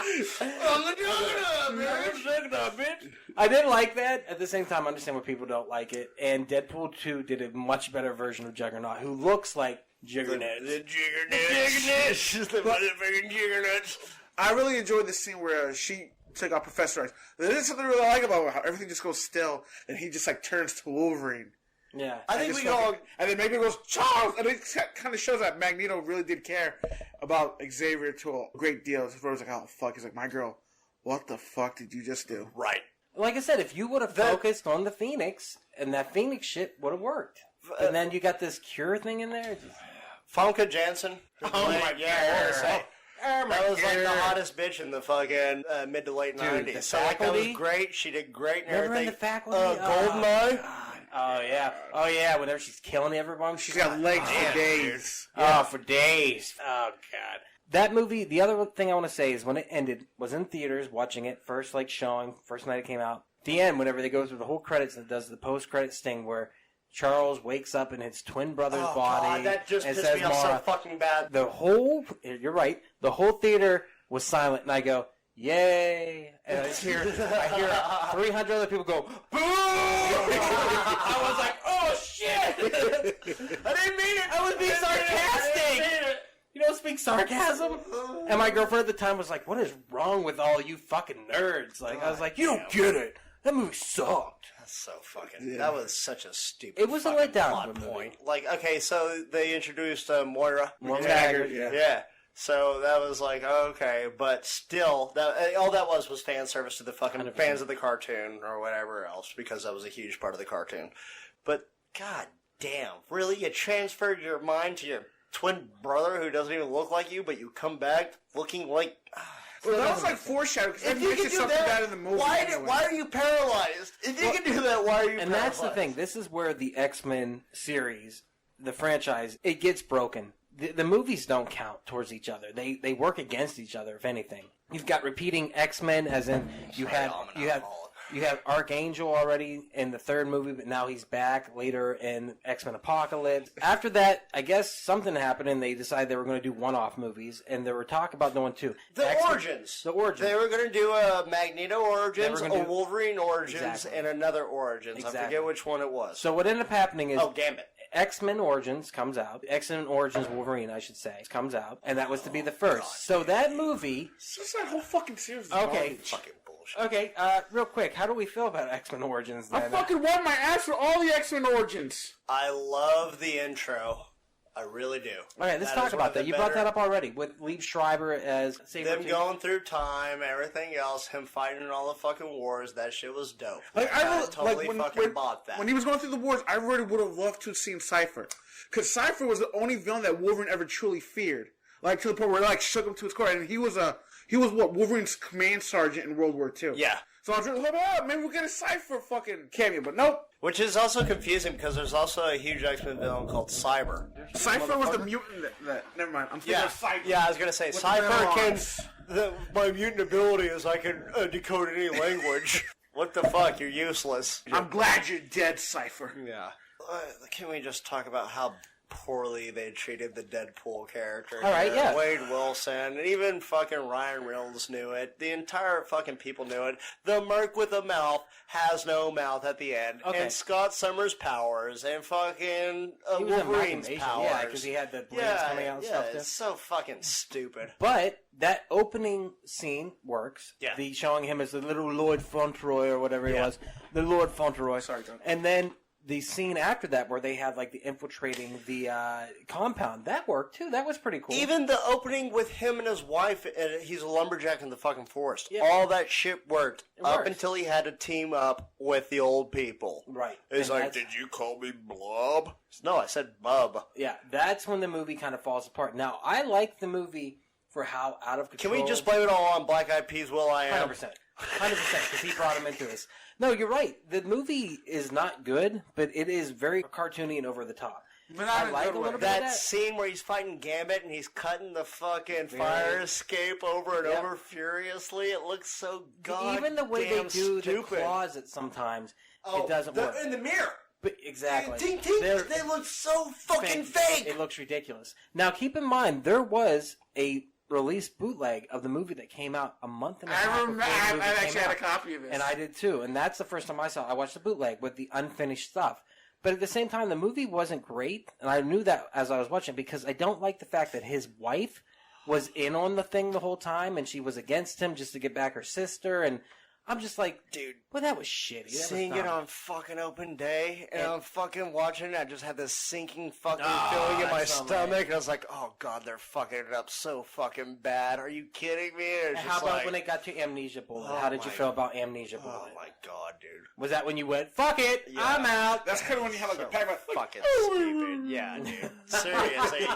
I'm the Juggernaut, bitch. I did like that. At the same time, I understand why people don't like it. And Deadpool 2 did a much better version of Juggernaut, who looks like Juggernaut. The Juggernauts. The motherfucking Juggernauts. I really enjoyed the scene where she took out Professor X. There's something I really like about how everything just goes still, and he just like turns to Wolverine. Yeah. I think just we all... and then Magneto goes, Charles! And it kind of shows that Magneto really did care about Xavier to a great deal. So was like, oh, fuck. He's like, my girl, what the fuck did you just do? Right. Like I said, if you would have focused on the Phoenix, and that Phoenix shit would have worked. And then you got this cure thing in there. Famke Janssen. Oh my Yeah, God. that was like the hottest bitch in the fucking mid to late Dude, 90s. the So like, that was faculty? great. She did great and Remember in everything. the faculty? Goldeneye. Oh, yeah. Oh, yeah. Whenever she's killing everyone. She's got legs for days. Oh, for days. Oh, God. That movie, the other thing I want to say is when it ended, was in theaters, watching it, first like showing, first night it came out. The end, whenever they go through the whole credits and does the post-credits thing where Charles wakes up in his twin brother's body God, that just and pissed says me off so Mara. fucking bad. The whole, you're right, the whole theater was silent, and I go, yay! And I hear 300 other people go, boo! I was like, oh shit! I didn't mean it. I was being sarcastic! You don't speak sarcasm? And my girlfriend at the time was like, what is wrong with all you fucking nerds? Like, I was like, you don't get it. That movie sucked. That's so fucking... That was such a stupid It was a fucking letdown plot of a movie. point. Like, okay, so they introduced Moira. Moira Taggart, Taggart, Yeah. So that was like, okay, but still, all that was fan service to the fucking 100%. fans of the cartoon or whatever else, because that was a huge part of the cartoon. But, god damn, really? You transferred your mind to your twin brother who doesn't even look like you, but you come back looking like... Well, that was like foreshadowing, because If they you can mentioned do something that, bad in the movie. why are you paralyzed? If you can do that, why are you paralyzed? And that's the thing. This is where the X-Men series, the franchise, it gets broken. The movies don't count towards each other. They work against each other, if anything. You've got repeating X-Men, as in you have Archangel already in the third movie, but now he's back later in X-Men Apocalypse. After that, I guess something happened, and they decided they were going to do one-off movies, and there were talk about doing two. The Origins. The Origins. They were going to do a Magneto Origins, They a were gonna do- Wolverine Origins, Exactly. and another Origins. I Exactly. forget which one it was. So what ended up happening is... Gambit. X-Men Origins comes out. X-Men Origins Wolverine, I should say, comes out. And that was to be the first. So that movie... It's just that whole fucking series is Okay. garbage. Fucking bullshit. Okay, real quick, how do we feel about X-Men Origins then? I fucking won my ass for all the X-Men Origins. I love the intro. I really do. Okay, let's talk about that. You brought that up already with Liev Schreiber as Saber Them going through time, everything else, him fighting in all the fucking wars, that shit was dope. Like I totally fucking bought that. When he was going through the wars, I really would have loved to have seen Cypher, because Cypher was the only villain that Wolverine ever truly feared. Like to the point where it like shook him to his core, and he was what Wolverine's command sergeant in World War II. Yeah. So I was like, oh, maybe we'll get a Cypher fucking cameo, but nope. Which is also confusing because there's also a huge X-Men villain called Cyber. Cypher was the mutant that never mind. I'm thinking of Cypher. Yeah, I was gonna say With the Cypher red can. arms. My mutant ability is I can decode any language. What the fuck? You're useless. I'm glad you're dead, Cypher. Yeah. Can we just talk about how poorly they treated the Deadpool character? All right, here? yeah. Wade Wilson, and even fucking Ryan Reynolds knew it. The entire fucking people knew it. The Merc with a mouth has no mouth at the end. Okay. And Scott Summers' powers, and fucking He was in Wolverine's Machination, powers. yeah, because he had the blades coming out and stuff. It's so fucking stupid. But that opening scene works. Yeah. The showing him as the little Lord Fauntleroy or whatever he Yeah. was. The Lord Fauntleroy. Sorry, John. And then the scene after that where they have like the infiltrating the compound, that worked too. That was pretty cool. Even the opening with him and his wife, and he's a lumberjack in the fucking forest. Yeah. All that shit worked up works. until he had to team up with the old people. Right. He's And like, "Did you call me Blob?" No, I said Bub. Yeah, that's when the movie kind of falls apart. Now, I like the movie for how out of control. Can we just blame it all on Black Eyed Peas' Will I Am? 100%. 100%, because he brought him into this. No, you're right. The movie is not good, but it is very cartoony and over the top. But not I a like good a little way. bit of That that. scene where he's fighting Gambit and he's cutting the fucking Very- fire escape over and Yep. over furiously, it looks so goddamn Even the way they do stupid. the closet sometimes, Oh, it doesn't work. in the mirror. But exactly. Tink, tink, They're they look so fucking fake. It looks ridiculous. Now, keep in mind, there was a released bootleg of the movie that came out a month and a half I remember. before the I movie came actually had a out. copy of this. And I did too. And that's the first time I saw it. I watched the bootleg with the unfinished stuff. But at the same time, the movie wasn't great. And I knew that as I was watching because I don't like the fact that his wife was in on the thing the whole time and she was against him just to get back her sister. And I'm just like, Dude, well, that was shitty. That was seeing it dumb. on fucking open day, and And- I'm fucking watching it, I just had this sinking fucking Ah, feeling in my that's so stomach, lame. and I was like, oh god, they're fucking it up so fucking bad. Are you kidding me? It's And just how about like, when it got to Amnesia Bullet? Oh How did you my- feel about Amnesia oh Bullet? my god, dude. Was that when you went, fuck it, Yeah. I'm out? That's kind of when you have like So a pack of fucking stupid. Yeah, dude. Seriously.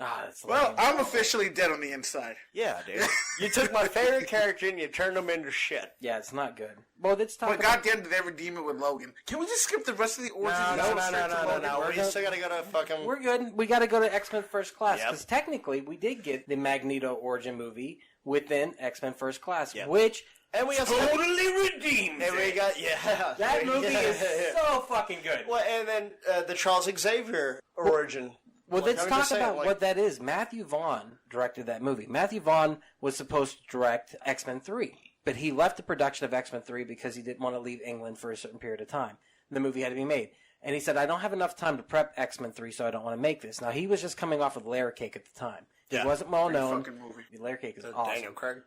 Ah, that's Well, lame. I'm officially dead on the inside. Yeah, dude. You took my favorite character and you turned him into shit. Yeah, it's not good. Well, let's talk But about... goddamn, did they redeem it with Logan? Can we just skip the rest of the origins? and No. go straight to Logan? We're We gonna- still gotta go to fucking... We're good. We got to go to X-Men First Class Yep. because technically we did get the Magneto origin movie within X-Men First Class, Yep. which And we also... totally redeemed And we it. got... Yeah. That movie is Yeah. so fucking good. Well, and then the Charles Xavier origin. Well, Like, let's I'm talk just saying, about like- what that is. Matthew Vaughn directed that movie. Matthew Vaughn was supposed to direct X-Men 3, but he left the production of X-Men 3 because he didn't want to leave England for a certain period of time. The movie had to be made. And he said, I don't have enough time to prep X-Men 3, so I don't want to make this. Now, he was just coming off of Layer Cake at the time. He Yeah. wasn't well Great known. fucking movie. Layer Cake is awesome. Daniel Craig.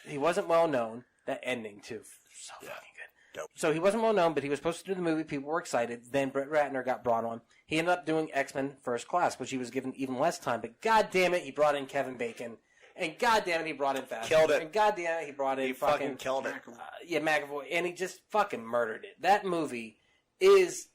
He wasn't well known. That ending, too. So fucking good. Dope. So he wasn't well known, but he was supposed to do the movie. People were excited. Then Brett Ratner got brought on. He ended up doing X-Men First Class, which he was given even less time. But god damn it, he brought in Kevin Bacon. And god damn it, he brought in Fast. Killed it. And god damn it, he brought in He fucking killed it. yeah, McAvoy. And he just fucking murdered it. That movie is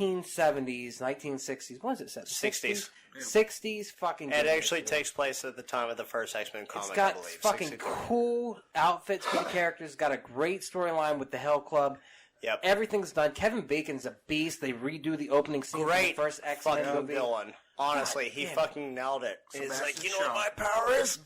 1970s, 1960s. What is it set? 60s. 60s fucking It goodness, actually dude. takes place at the time of the first X-Men comic, It's got I believe. fucking 64. cool outfits for the characters. Got a great storyline with the Hell Club. Yep. Everything's done. Kevin Bacon's a beast. They redo the opening scene Great from the first X-Men fucking movie. villain. Honestly, he damn it. fucking nailed it. He's Sebastian like, you know Shaw. what my power is?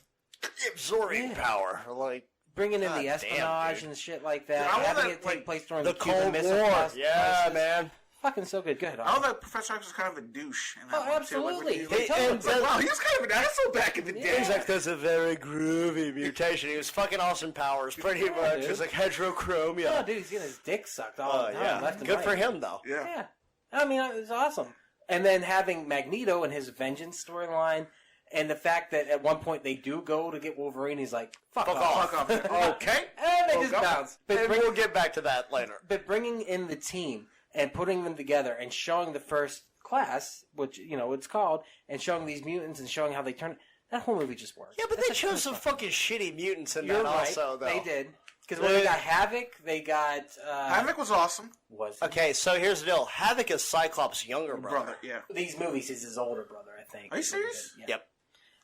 Absorbing Yeah. power. Like, Bringing in God the damn, espionage dude. and shit like that. Dude, I want having that, it take like, place during the the Cuban Cold Missile War. Crisis. Yeah, man. Fucking so good. Good. I know that Professor X was kind of a douche in that Oh, one, too. absolutely. Like, They when tell he, him it's like, wow, he was kind of an asshole back in the day. He's like, that's a very groovy mutation. He was fucking Austin Powers, pretty much. dude. He was like heterochromia. Oh, dude, he's getting his dick sucked all the time. yeah. Left and Good right. for him, though. Yeah. Yeah. I mean, it was awesome. And then having Magneto and his vengeance storyline, and the fact that at one point they do go to get Wolverine, he's like, fuck off. Fuck off. Okay. And they Fuck just off. bounce. But, And we'll get back to that later. but bringing in the team and putting them together and showing the first class, which, you know, it's called, and showing these mutants and showing how they turn, that whole movie just works. Yeah, but That's they a chose good some fuck. fucking shitty mutants in You're that right. also, though. They did. Because when they got Havoc, they got... Havoc was awesome. was Okay, so here's the deal. Havoc is Cyclops' younger brother. Yeah. These movies, he's his older brother, I think. Are you serious? Yeah. Yep.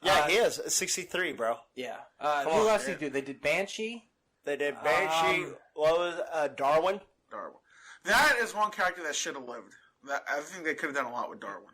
Yeah, he is. 63, bro. Yeah. Come Who on, else yeah. did they do? They did Banshee. They did Banshee. What was Darwin? Darwin. That is one character that should have lived. That, I think they could have done a lot with Darwin.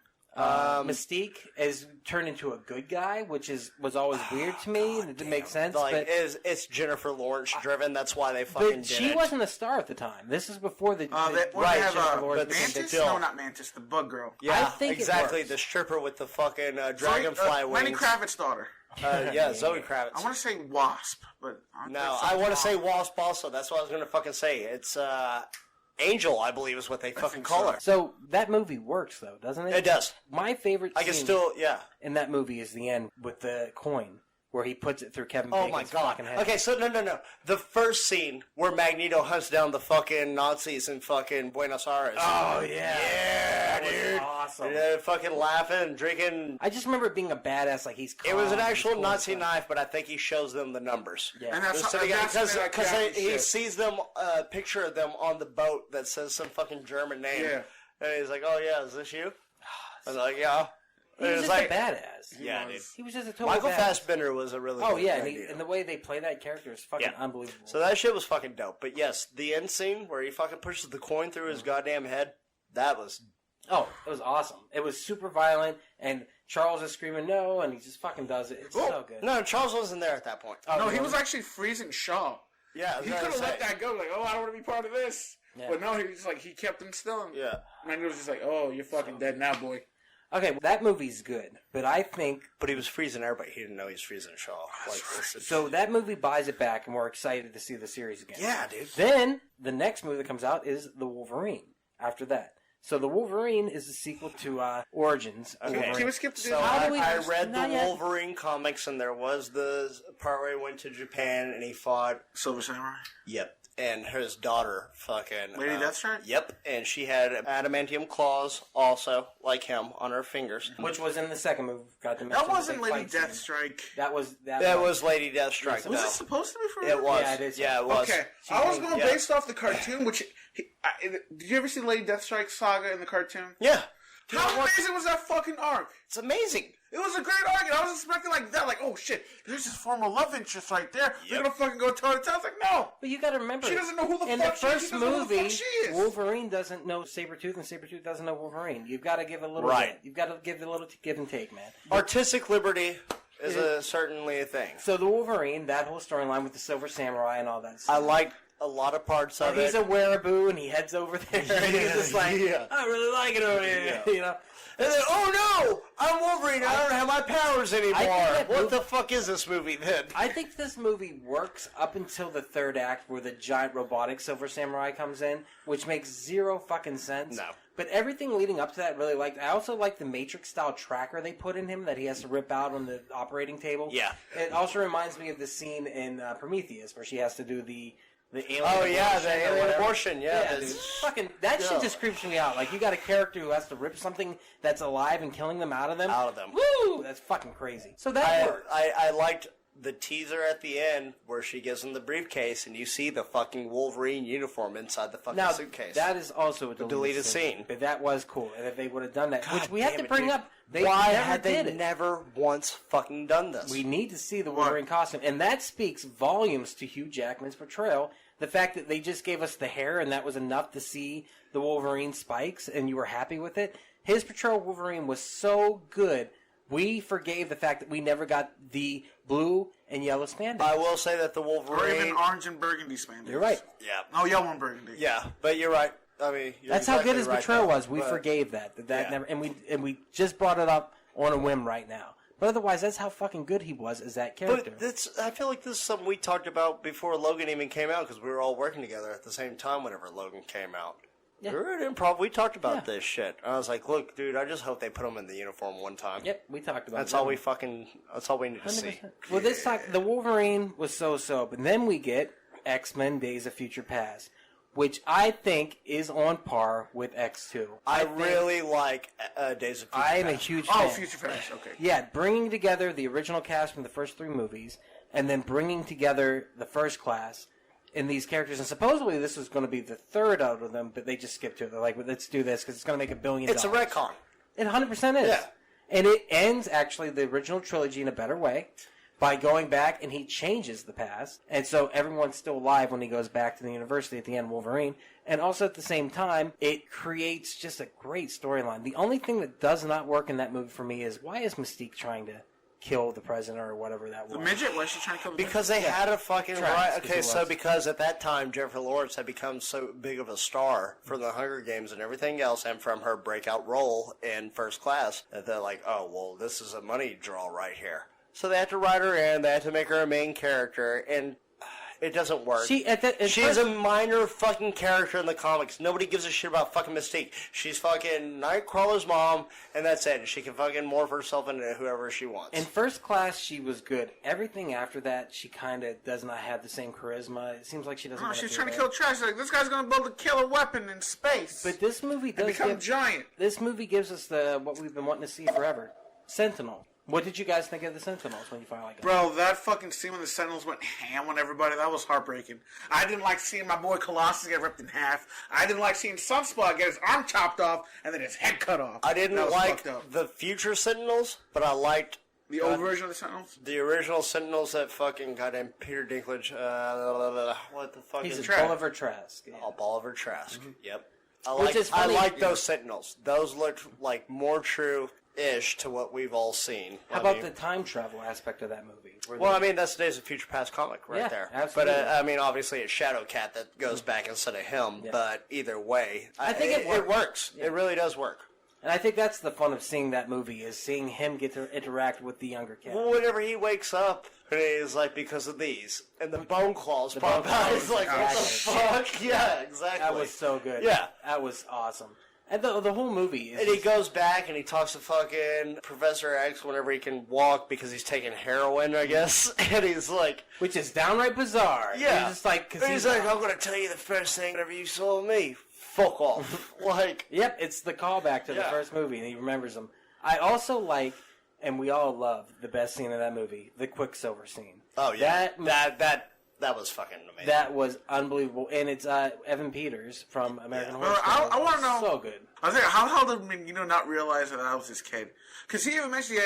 Mystique is turned into a good guy, which was always weird to me, and it didn't make sense. Like, but it's Jennifer Lawrence driven. That's why they fucking did she it. wasn't a star at the time. This is before the What right, they have, Jennifer Lawrence but became Mantis? big. No, not Mantis. The Bug Girl. Yeah, I think it exactly. works. The stripper with the fucking dragonfly Lenny wings. Kravitz's daughter. Yeah, Zoe Kravitz. I want to say Wasp, but No, I want to say Wasp also. That's what I was going to fucking say. It's Angel, I believe, is what they fucking think call so. her. So that movie works, though, doesn't it? It does. My favorite I can scene still, yeah. in that movie is the end with the coin. where he puts it through Kevin Oh Bacon's my god. fucking head. Okay, so no. The first scene where Magneto hunts down the fucking Nazis in fucking Buenos Aires. Oh, yeah. Yeah, That was dude. awesome. Yeah, fucking laughing, drinking. I just remember it being a badass, like he's calm, It was an he's actual cool Nazi and stuff. knife, but I think he shows them the numbers. Yeah. And that's So that's because that he shit. sees them, a picture of them on the boat that says some fucking German name. Yeah. And he's like, "Oh yeah, is this you?" I was like, "Yeah." He was And just like, a badass. yeah, dude. He was just a total Michael badass. Fassbender was a really Oh, good yeah, Magneto. and the way they play that character is fucking Yeah. unbelievable. So that shit was fucking dope. But yes, the end scene where he fucking pushes the coin through his goddamn head, that was... Oh, it was awesome. It was super violent, and Charles is screaming no, and he just fucking does it. It's so good. No, Charles wasn't there at that point. Oh, No, he really? was actually freezing Shaw. Yeah, He could have let that go, like, oh, I don't want to be part of this. Yeah. But no, he was like, he kept him still. Yeah. And he was just like, oh, you're fucking dead now, boy. Okay, well, that movie's good, but I think... But he was freezing everybody. He didn't know he was freezing Shaw. Like, So that movie buys it back, and we're excited to see the series again. yeah, dude. Then, the next movie that comes out is The Wolverine, after that. So The Wolverine is the sequel to Origins. Okay. Wolverine. Can we skip to So How do we- I read the not yet. Wolverine comics, and there was the part where he went to Japan and he fought. Silver Samurai. Yep. And his daughter, fucking Lady Deathstrike? Yep. And she had adamantium claws, also like him, on her fingers. Which was in the second movie. Got to mention That the wasn't big Lady fight scene. Deathstrike. That was... That was Lady Deathstrike. Was though. it supposed to be for It real? was. Yeah, it is. Yeah, it was. Okay, I was going yeah. based off the cartoon, which... did you ever see Lady Deathstrike saga in the cartoon? Yeah. How amazing was that fucking arc? It's amazing. It was a great arc, and I was expecting like that, like, oh shit, there's his former love interest right there. They're gonna fucking go toe to toe. I was like, no. But you gotta remember... She doesn't know who the in fuck the she is. first She doesn't know who the movie, fuck she is. Wolverine doesn't know Sabretooth, and Sabretooth doesn't know Wolverine. You've got to give a little Right. bit. You've got to give a little give and take, man. Artistic liberty is certainly a thing. So the Wolverine, that whole storyline with the Silver Samurai and all that stuff. I like a lot of parts of He's it. a wereaboo, and he heads over there, and he's just like, Yeah. I really like it over here, you know? And then, oh no! I'm Wolverine. I don't have my powers anymore. that What movie- the fuck is this movie then? I think this movie works up until the third act where the giant robotic Silver Samurai comes in, which makes zero fucking sense. No. But everything leading up to that really liked. I also like the Matrix-style tracker they put in him that he has to rip out on the operating table. Yeah. It also reminds me of the scene in Prometheus where she has to do the alien Oh yeah, abortion the or alien whatever. abortion. Yeah, Yeah, dude, fucking that shit just creeps me out. Like you got a character who has to rip something that's alive and killing them out of them. Out of them. Woo! That's fucking crazy. So that works. I liked the teaser at the end where she gives him the briefcase and you see the fucking Wolverine uniform inside the fucking Now suitcase. that is also a deleted scene. but that was cool. And if they would have done that, which we have damn to it, bring dude. up, they Why never had they did it. never once fucking done this? We need to see the Wolverine costume, and that speaks volumes to Hugh Jackman's portrayal. The fact that they just gave us the hair, and that was enough to see the Wolverine spikes, and you were happy with it. His portrayal of Wolverine was so good, we forgave the fact that we never got the blue and yellow spandex. I will say that the Or even Wolverine. orange and burgundy spandex. You're right. Yeah, No, yellow and burgundy. yeah, but you're right. I mean, you're That's how exactly good his right portrayal there. was. We But- forgave that. Yeah. Never, and we just brought it up on a whim right now. But otherwise, that's how fucking good he was as that character. But I feel like this is something we talked about before Logan even came out because we were all working together at the same time whenever Logan came out. Yeah. We were at improv. We talked about Yeah. this shit. I was like, look, dude, I just hope they put him in the uniform one time. Yep, we talked about That's that. all we That's all we need to see. 100%. Well, this time, the Wolverine was so-so, but then we get X-Men Days of Future Past, which I think is on par with X2. I think- really like Days of Future I am a Past. huge fan. Oh, Future Past. Okay. Yeah, bringing together the original cast from the first three movies, and then bringing together the first class in these characters. And supposedly this was going to be the third out of them, but they just skipped to it. They're like, well, let's do this because it's going to make $1 billion. It's a retcon. It 100% is. Yeah. And it ends, actually, the original trilogy in a better way by going back, and he changes the past. And so everyone's still alive when he goes back to the university at the end, Wolverine. And also at the same time, it creates just a great storyline. The only thing that does not work in that movie for me is, why is Mystique trying to kill the president or whatever that was? The midget? Why is she trying to kill the Because they had a fucking Travis, right. is Okay, who it so was. because at that time Jennifer Lawrence had become so big of a star for the Hunger Games and everything else, and from her breakout role in First Class, that they're like, oh well, this is a money draw right here. So they had to write her in. They had to make her a main character, and It doesn't work. She's She's a minor fucking character in the comics. Nobody gives a shit about fucking Mystique. She's fucking Nightcrawler's mom, and that's it. She can fucking morph herself into whoever she wants. In First Class, she was good. Everything after that, she kind of does not have the same charisma. It seems like she doesn't. Oh, she's trying to kill trash. She's like, this guy's gonna build a killer weapon in space. But this movie does become giant. This movie gives us what we've been wanting to see forever. Sentinel. What did you guys think of the Sentinels when you finally got Bro, that fucking scene when the Sentinels went ham on everybody, that was heartbreaking. I didn't like seeing my boy Colossus get ripped in half. I didn't like seeing Sunspot get his arm chopped off and then his head cut off. I didn't That was like fucked up. the future Sentinels, but I liked The old version of the Sentinels? the original Sentinels that fucking goddamn Peter Dinklage. What the fuck He's is a Trask. Bolivar Trask. Yeah. Oh, Bolivar Trask. Yep. Which is funny, I like yeah. those Sentinels. Those looked like more true-ish to what we've all seen. How about the time travel aspect of that movie? Well, I mean, that's the Days of Future Past comic right Yeah, there. absolutely. But, I mean, obviously it's Shadowcat that goes back instead of him. Yeah. But either way, I think it works. Yeah. It really does work. And I think that's the fun of seeing that movie, is seeing him get to interact with the younger kid. Well, whenever he wakes up, and he's like, because of these. And the bone claws pop bone out. claws, He's like, what the fuck? Yeah, exactly. That was so good. Yeah. That was awesome. And the whole movie is... And he goes back and he talks to fucking Professor X whenever he can walk because he's taking heroin, I guess. And he's like... Which is downright bizarre. Yeah. He's just like... Cause And he's like, I'm going to tell you the first thing whenever you saw me. Fuck off. Like... Yep, it's the callback to the Yeah. first movie, and he remembers them. I also like, and we all love, the best scene of that movie, the Quicksilver scene. Oh, yeah. That was fucking amazing. That was unbelievable. And it's Evan Peters from American Horror Story. I want to know... So good. I was thinking, how did Magneto not realize that I was his kid? Because he even mentioned,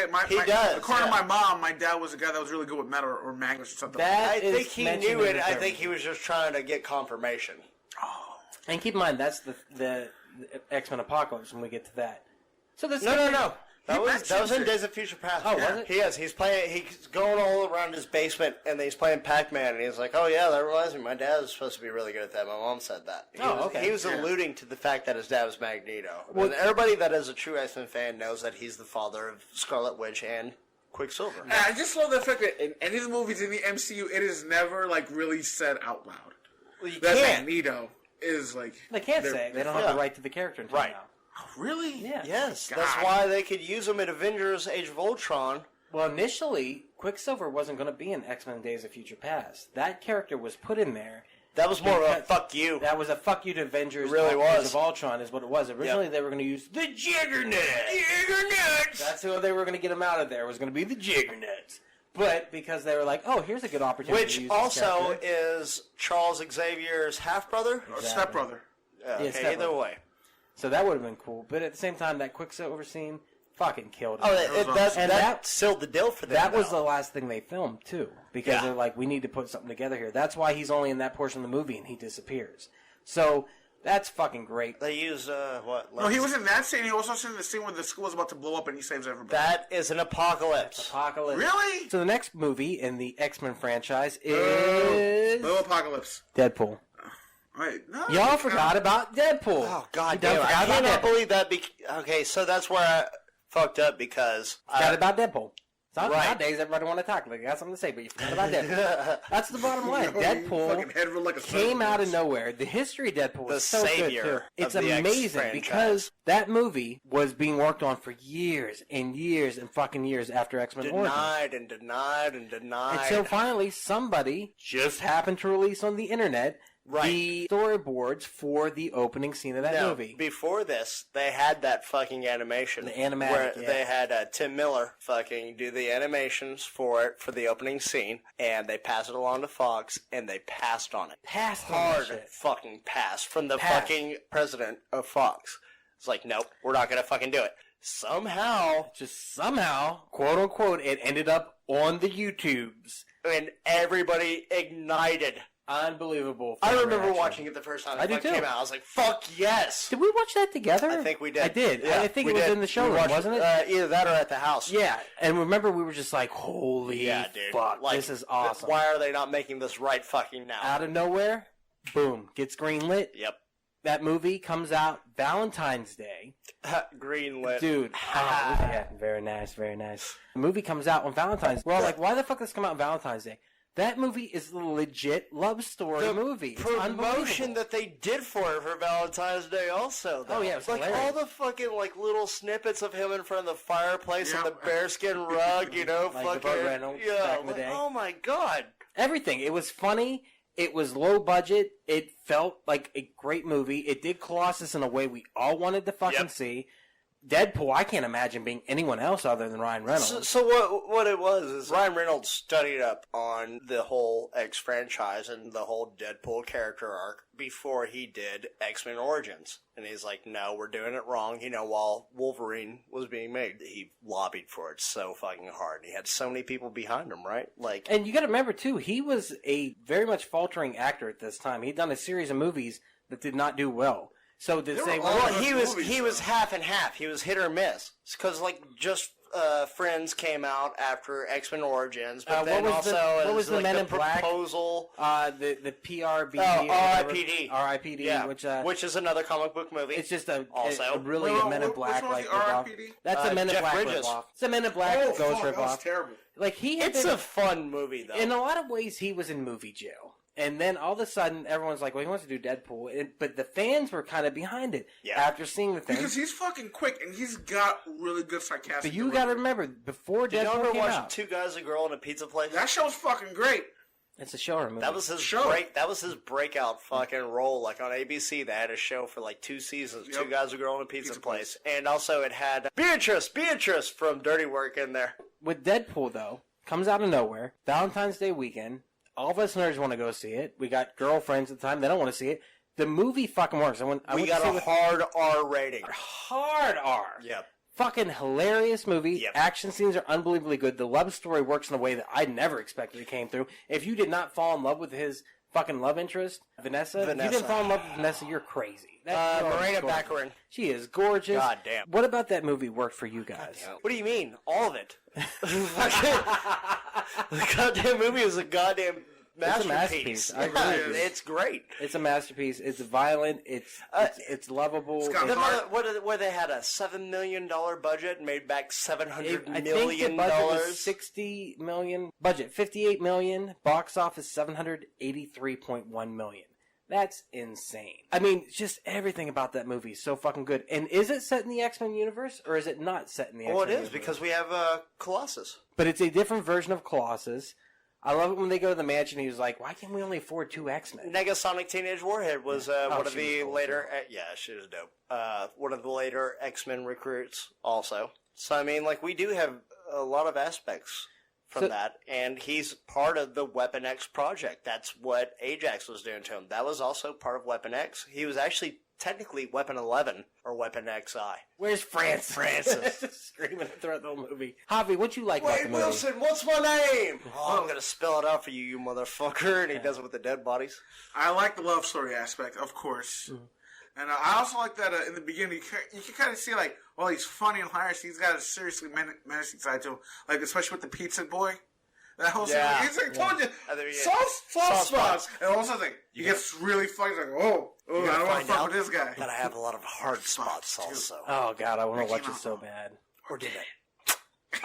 does, according yeah. to my mom, my dad was a guy that was really good with metal or magnets or something. That I is think he mentioned knew in it. the I third think movie. he was just trying to get confirmation. And keep in mind, that's the X-Men Apocalypse when we get to that. So this No. That was mentions in it. Days of Future Past. Oh, was it? He is. He's going all around his basement, and then he's playing Pac-Man, and he's like, oh, yeah, that reminds me. My dad was supposed to be really good at that. My mom said that. Okay. He was alluding to the fact that his dad was Magneto. Well, everybody that is a true X-Men fan knows that he's the father of Scarlet Witch and Quicksilver. And I just love the fact that in any of the movies in the MCU, it is never, like, really said out loud. Well, you That can't. Magneto is, like... They can't say it. They don't have the right to the character until Right. now. Really? Yeah. Yes, God. that's why they could use him in Avengers Age of Ultron. Well, initially, Quicksilver wasn't going to be in X-Men Days of Future Past. That character was put in there. That was more of a Because- fuck you. That was a fuck you to Avengers. It really Age was. of Ultron is what it was. Originally, they were going to use the Jiggernauts. That's who they were going to get him out of there. Was going to be the Jiggernauts. But because they were like, oh, here's a good opportunity to Which use also this character. is Charles Xavier's half-brother. Or stepbrother. Okay, stepbrother. either way. So that would have been cool. But at the same time, that Quicksilver scene fucking killed it. Oh, that sealed the deal for them. That was though. the last thing they filmed, too. Because Yeah. they're like, we need to put something together here. That's why he's only in that portion of the movie and he disappears. So, that's fucking great. They used, what? No, he was in that scene. He also was in the scene where the school is about to blow up and he saves everybody. That is an apocalypse. Apocalypse. Really? So the next movie in the X-Men franchise is Little Apocalypse. Deadpool. Wait, no. Y'all forgot about Deadpool. Oh, God You damn it. forgot I about cannot Deadpool. believe that. Okay, so that's where I fucked up because... Forgot about Deadpool. So Right. nowadays, everybody want to talk. Like, they got something to say, but you forgot about Deadpool. That's the bottom line. You fucking Deadpool head rolled like a came out of sponge. nowhere. The history of Deadpool The is so savior good, too. of It's the X amazing franchise. because that movie was being worked on for years and years and fucking years after X-Men Origins. Denied and denied and denied. Until finally somebody just happened to release on the internet Right. the storyboards for the opening scene of that No, movie. before this, they had that fucking animation. The animatic, Where yeah. they had Tim Miller fucking do the animations for it, for the opening scene, and they passed it along to Fox, and they passed on it. Passed on that Hard shit. fucking pass from the Passed. fucking president of Fox. It's like, nope, we're not gonna fucking do it. Somehow, Just somehow, quote unquote, it ended up on the YouTubes. and everybody ignited. Unbelievable. I fan remember reaction. watching it the first time I it do fucking too. came out. I was like, fuck yes! Did we watch that together? I think we did. I did. Yeah, I think we it was did. in the We showroom, watched wasn't it? Either that or at the house. Yeah. And remember, we were just like, holy Yeah, dude. fuck, Like, this is awesome. Why are they not making this right fucking now? Out of nowhere, boom, gets greenlit. Yep. That movie comes out Valentine's Day. Greenlit. Dude, yeah, very nice, very nice. The movie comes out on Valentine's Day. We're all like, why the fuck does this come out on Valentine's Day? That movie is a legit love story movie. It's Promotion unbelievable. that they did for it for Valentine's Day also, though. Oh, yeah, it was like hilarious. all the fucking like little snippets of him in front of the fireplace on the bearskin rug, you know, Like the fucking Burt Reynolds yeah, back in the like, day. oh my god. Everything. It was funny. It was low budget. It felt like a great movie. It did Colossus in a way we all wanted to fucking see. Deadpool, I can't imagine being anyone else other than Ryan Reynolds. So what it was is Ryan Reynolds studied up on the whole X franchise and the whole Deadpool character arc before he did X-Men Origins. And he's like, no, we're doing it wrong. You know, while Wolverine was being made, he lobbied for it so fucking hard. He had so many people behind him, right? Like, And you got to remember, too, he was a very much faltering actor at this time. He'd done a series of movies that did not do well. So to say, well, he was half and half. He was hit or miss. Because like just Friends came out after X-Men Origins, but then what was the like Men the in Black? proposal. The PRBD. R.I.P.D. R.I.P.D. Yeah, which is another comic book movie. it's just a Also. really Wait, a Men in Black which one's like the ripoff. R.I.P.D.? That's a Men in Jeff Black Bridges. ripoff. It's a Men in Black Oh, Ghost fuck, that was ripoff. terrible. Like he had It's been, a fun movie though. in a lot of ways he was in movie jail. And then all of a sudden, everyone's like, well, he wants to do Deadpool. But the fans were kind of behind it after seeing the thing. Because he's fucking quick, and he's got really good sarcastic But you got to remember, before Did you Deadpool ever came watch out, Two Guys, a Girl, in a Pizza Place? That show's fucking great. it's a show movie. That was his That was his breakout fucking role. Like on ABC, they had a show for like 2 seasons. Yep. Two Guys, a Girl, in a Pizza Place, and also it had Beatrice from Dirty Work in there. With Deadpool, though, comes out of nowhere, Valentine's Day weekend. All of us nerds want to go see it. We got girlfriends at the time. They don't want to see it. The movie fucking works. We got a hard R rating. hard R. Yep. Fucking hilarious movie. Yep. Action scenes are unbelievably good. The love story works in a way that I never expected it came through. If you did not fall in love with his fucking love interest, Vanessa. If you didn't fall in love with Vanessa, you're crazy. That girl is Marina gorgeous. Baccarin. She is gorgeous. God damn. What about that movie worked for you guys? What do you mean? All of it. The goddamn movie is a goddamn It's a masterpiece. masterpiece. I agree with you. It's great. It's a masterpiece. It's violent. It's lovable. It's got What they had a $7 million budget and made back $700 I think the million. budget was $60 million. Budget $58 million. Box office $783.1 million. That's insane. I mean, just everything about that movie is so fucking good. And is it set in the X-Men universe, or is it not set in the X-Men Well, it is, universe? because we have Colossus. But it's a different version of Colossus. I love it when they go to the mansion. He was like, "Why can't we only afford 2 X-Men?" Negasonic Teenage Warhead was one of she was the cool, later... she was dope. One of the later X-Men recruits also. So, I mean, like, we do have a lot of aspects from that, and he's part of the Weapon X project. That's what Ajax was doing to him. That was also part of Weapon X. He was actually technically Weapon 11, or Weapon XI. Where's Francis? Screaming throughout the whole movie. Javi, what you like about the Wait, movie? Wilson, what's my name? Oh, I'm going to spell it out for you, you motherfucker. And he does it with the dead bodies. I like the love story aspect, of course. And I also like that in the beginning, you can kind of see, like, well, he's funny and hilarious. He's got a seriously menacing side to him. Like, especially with the pizza boy. That whole scene, he's like, told you, soft spots. And all of a sudden, he gets really funny. He's like, oh, I don't want to fuck with this guy. That I have a lot of hard spots also. Oh, God, I want to watch it so bad. Or did it?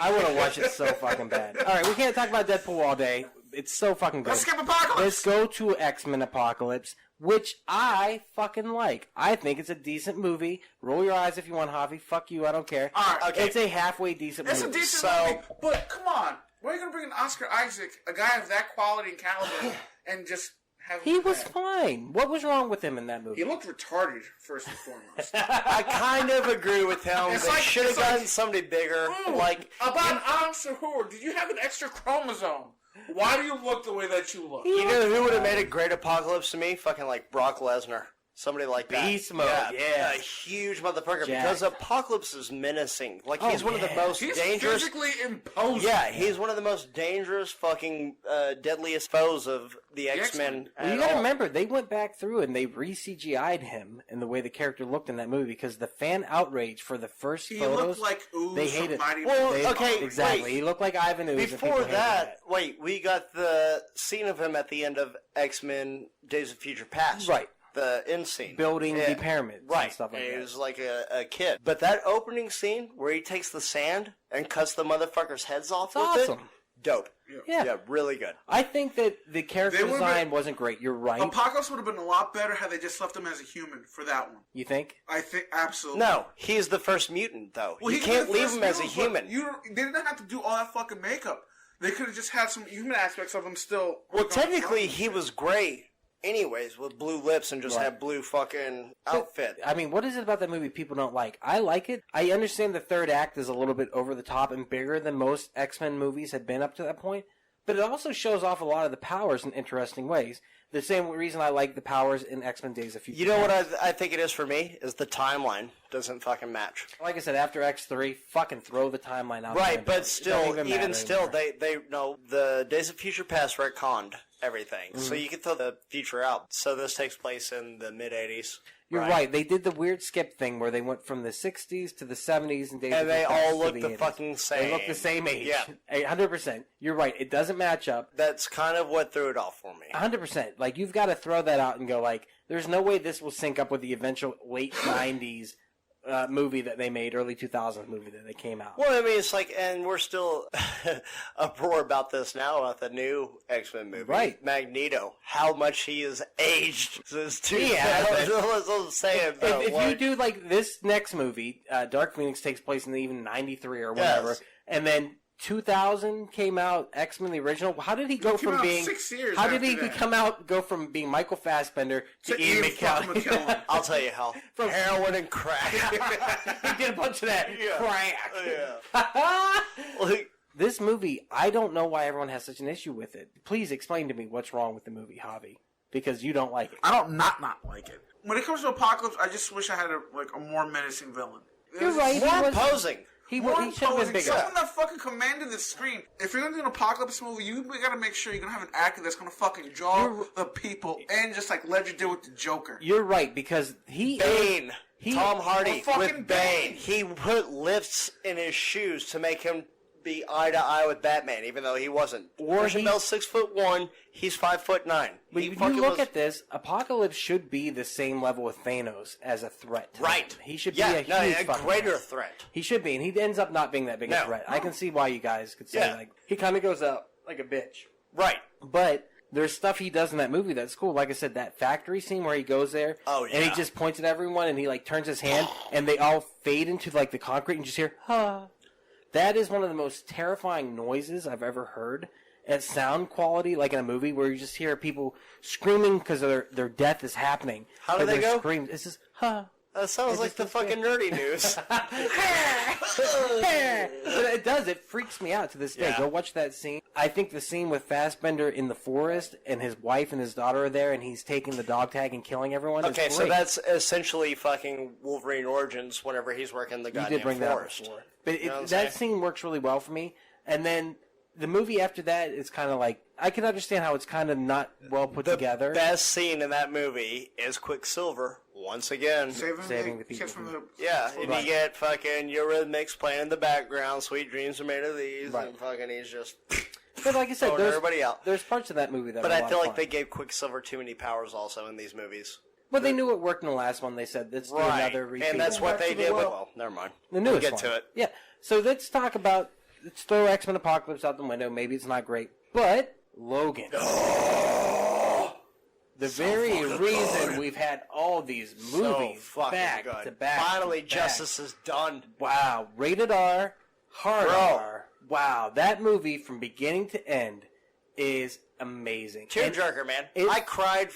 I want to watch it so fucking bad. All right, we can't talk about Deadpool all day. It's so fucking good. Let's skip Apocalypse. Let's go to X-Men Apocalypse, which I fucking like. I think it's a decent movie. Roll your eyes if you want, Javi. Fuck you, I don't care. All right, okay. It's a halfway decent It's movie. a decent movie, but come on. Why are you going to bring in Oscar Isaac, a guy of that quality and caliber, and just have him He was bad? fine. What was wrong with him in that movie? He looked retarded, first and foremost. I kind of agree with him. It's They like- should have it's like- gotten somebody bigger. Like, About Answer Who? Did you have an extra chromosome? Why do you look the way that you look? you know who would have made a great apocalypse to me? Fucking like Brock Lesnar. Somebody like that. Beast mode, yeah. A huge motherfucker. Jack. Because Apocalypse is menacing. Like, he's one of the most He's dangerous... physically imposing. Yeah, he's one of the most dangerous fucking deadliest foes of the X-Men. Well, you gotta remember, they went back through and they re-CGI'd him in the way the character looked in that movie because the fan outrage for the first He photos, looked like Ooze they from hated. Mighty Well, Morphin. okay, Exactly, wait. he looked like Ivan Ooze. and Before people hated that, wait, we got the scene of him at the end of X-Men Days of Future Past. Right. The end scene. Building the pyramids Right. and stuff like and that. he was like a kid. But that opening scene where he takes the sand and cuts the motherfuckers' heads off It's with awesome. it, Dope. Yeah. Really good. I think that the character They would've design wasn't great. You're right. Apocalypse would have been a lot better had they just left him as a human for that one. You think? I think absolutely. No, he's the first mutant, though. Well, You he can't could be the leave him as first a mutant, human. but they didn't have to do all that fucking makeup. They could have just had some human aspects of him still. Well, technically, he was gray anyways, with blue lips and just Right. had blue fucking outfit. I mean, what is it about that movie people don't like? I like it. I understand the third act is a little bit over the top and bigger than most X-Men movies had been up to that point, but it also shows off a lot of the powers in interesting ways. The same reason I like the powers in X-Men Days of Future You know what Past. I think it is for me? Is the timeline doesn't fucking match. Like I said, after X3, fucking throw the timeline out. the Right, window. but It still, doesn't even matter still, anymore. they know the Days of Future Past retconned everything, so you can throw the future out. So this takes place in the mid '80s. You're right. They did the weird skip thing where they went from the 60s to the 70s and Days of And they Future Past all to look the the 80s. fucking same. They look the same age. Yeah. 100%. You're right. It doesn't match up. That's kind of what threw it off for me. 100%. Like, you've got to throw that out and go, like, there's no way this will sync up with the eventual late 90s movie that they made, early 2000s movie that they came out. Well, I mean, it's like, and we're still uproar about this now about the new X-Men movie. Right. Magneto. How much he has aged since 2000. Yeah. That's what I'm saying. If you do, like, this next movie, Dark Phoenix takes place in even 93 or whatever, Yes. and then 2000 came out, X-Men the original. How did he go came from out being... 6 years How did after he that. go from being Michael Fassbender to To Ian Ian fucking McKellen? McKellen. I'll tell you how. From- Heroin and crack. He did a bunch of that crack. Yeah. Like, This movie, I don't know why everyone has such an issue with it. Please explain to me what's wrong with the movie, Javi, because you don't like it. I don't not like it. When it comes to Apocalypse, I just wish I had a more menacing villain. You're right. He more was- imposing. He More should have been imposing. bigger. Someone that fucking commanded the screen. If you're gonna do an Apocalypse movie, you gotta make sure you're gonna have an actor that's gonna fucking draw the people and just like Ledger did with the Joker. You're right, because Bane. Tom Hardy Oh, fucking with Bane. Bane. He put lifts in his shoes to make him be eye to eye with Batman, even though he wasn't. Or Christian he- Bale's 6'1", he's 5'9". But He if fucking you look was- at this, Apocalypse should be the same level with Thanos as a threat. to right, them. He should be yeah, a no, huge a fucking greater threat. threat. He should be, and he ends up not being that big a No. threat. I can see why you guys could say, Yeah. like, he kind of goes out like a bitch. Right. But there's stuff he does in that movie that's cool. Like I said, that factory scene where he goes there, Oh, and he yeah. just points at everyone, and he, like, turns his hand, and they all fade into, like, the concrete, and you just hear, ha. That is one of the most terrifying noises I've ever heard. At sound quality, like in a movie, where you just hear people screaming because their death is happening. How do But they their go? Screams. It's just, huh. That sounds It's like just the this fucking nerdy news. But it does. It freaks me out to this day. Yeah. Go watch that scene. I think the scene with Fassbender in the forest and his wife and his daughter are there, and he's taking the dog tag and killing everyone. is Okay, so great. that's essentially fucking Wolverine Origins whenever he's working the You goddamn did bring that up forest. before. But know what I'm that saying? scene works really well for me. And then the movie after that is kind of like, I can understand how it's kind of not well put The together. best scene in that movie is Quicksilver, once again. Saving the people kids from from- the Yeah, and Right. you get fucking Eurythmics playing in the background, Sweet Dreams Are Made of These, Right. and fucking he's just... But like I said, throwing everybody out. there's parts of that movie that But are a I lot feel of like they fun. gave Quicksilver too many powers also in these movies. But they knew it worked in the last one. They said, let's do another repeat. and that's what they did with... Well, Well, never mind. the We'll newest get one. to it. Yeah. So let's talk about, let's throw X-Men Apocalypse out the window. Maybe it's not great. But Logan. The very reason we've had all these movies so fucking back good. to back. Finally, to back. justice is done. Wow. Rated R. Hard Bro. R. Wow. That movie from beginning to end is amazing. And Tearjerker, man. it- I cried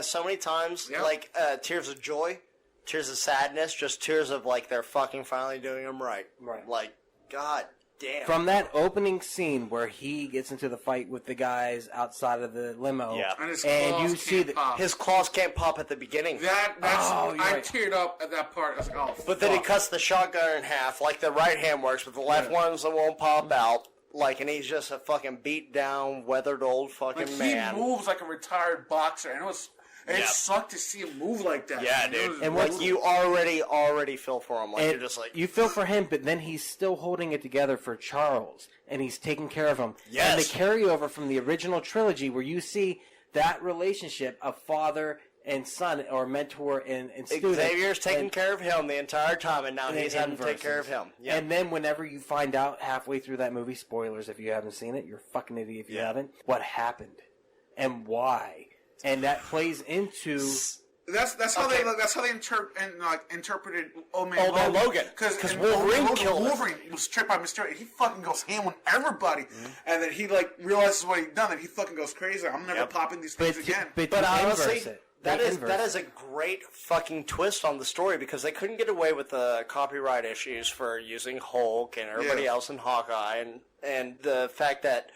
so many times, Yep. like tears of joy, tears of sadness, just tears of like they're fucking finally doing them right. Right. Like, god damn. From that opening scene where he gets into the fight with the guys outside of the limo, Yeah. and his and claws you see can't that pop. His claws can't pop at the beginning. That's Oh, you're I right. teared up at that part. I was like, oh, But then he fuck. cuts the shotgun in half, like the right hand works, but the left ones that won't pop out. Like, and he's just a fucking beat down, weathered old fucking Like, man. he moves like a retired boxer, and it Yeah. sucked to see him move like that. Yeah, It dude. was And Like, what's- you already feel for him. Like, and you're just like... you feel for him, but then he's still holding it together for Charles, and he's taking care of him. Yes. And the carryover from the original trilogy, where you see that relationship of father and son or mentor and student. Xavier's taking care of him the entire time, and now he's having to take versus. care of him. Yep. And then whenever you find out halfway through that movie, spoilers if you haven't seen it, you're a fucking idiot if you haven't, what happened and why. And that plays into... That's how they interpreted Old Man Logan. Because Wolverine killed him. Wolverine was tricked by Mysterio. He fucking goes ham on everybody, and then he realizes what he'd done, and he fucking goes crazy. I'm never popping these things again. But honestly, that is a great fucking twist on the story because they couldn't get away with the copyright issues for using Hulk and everybody else in Hawkeye, and the fact that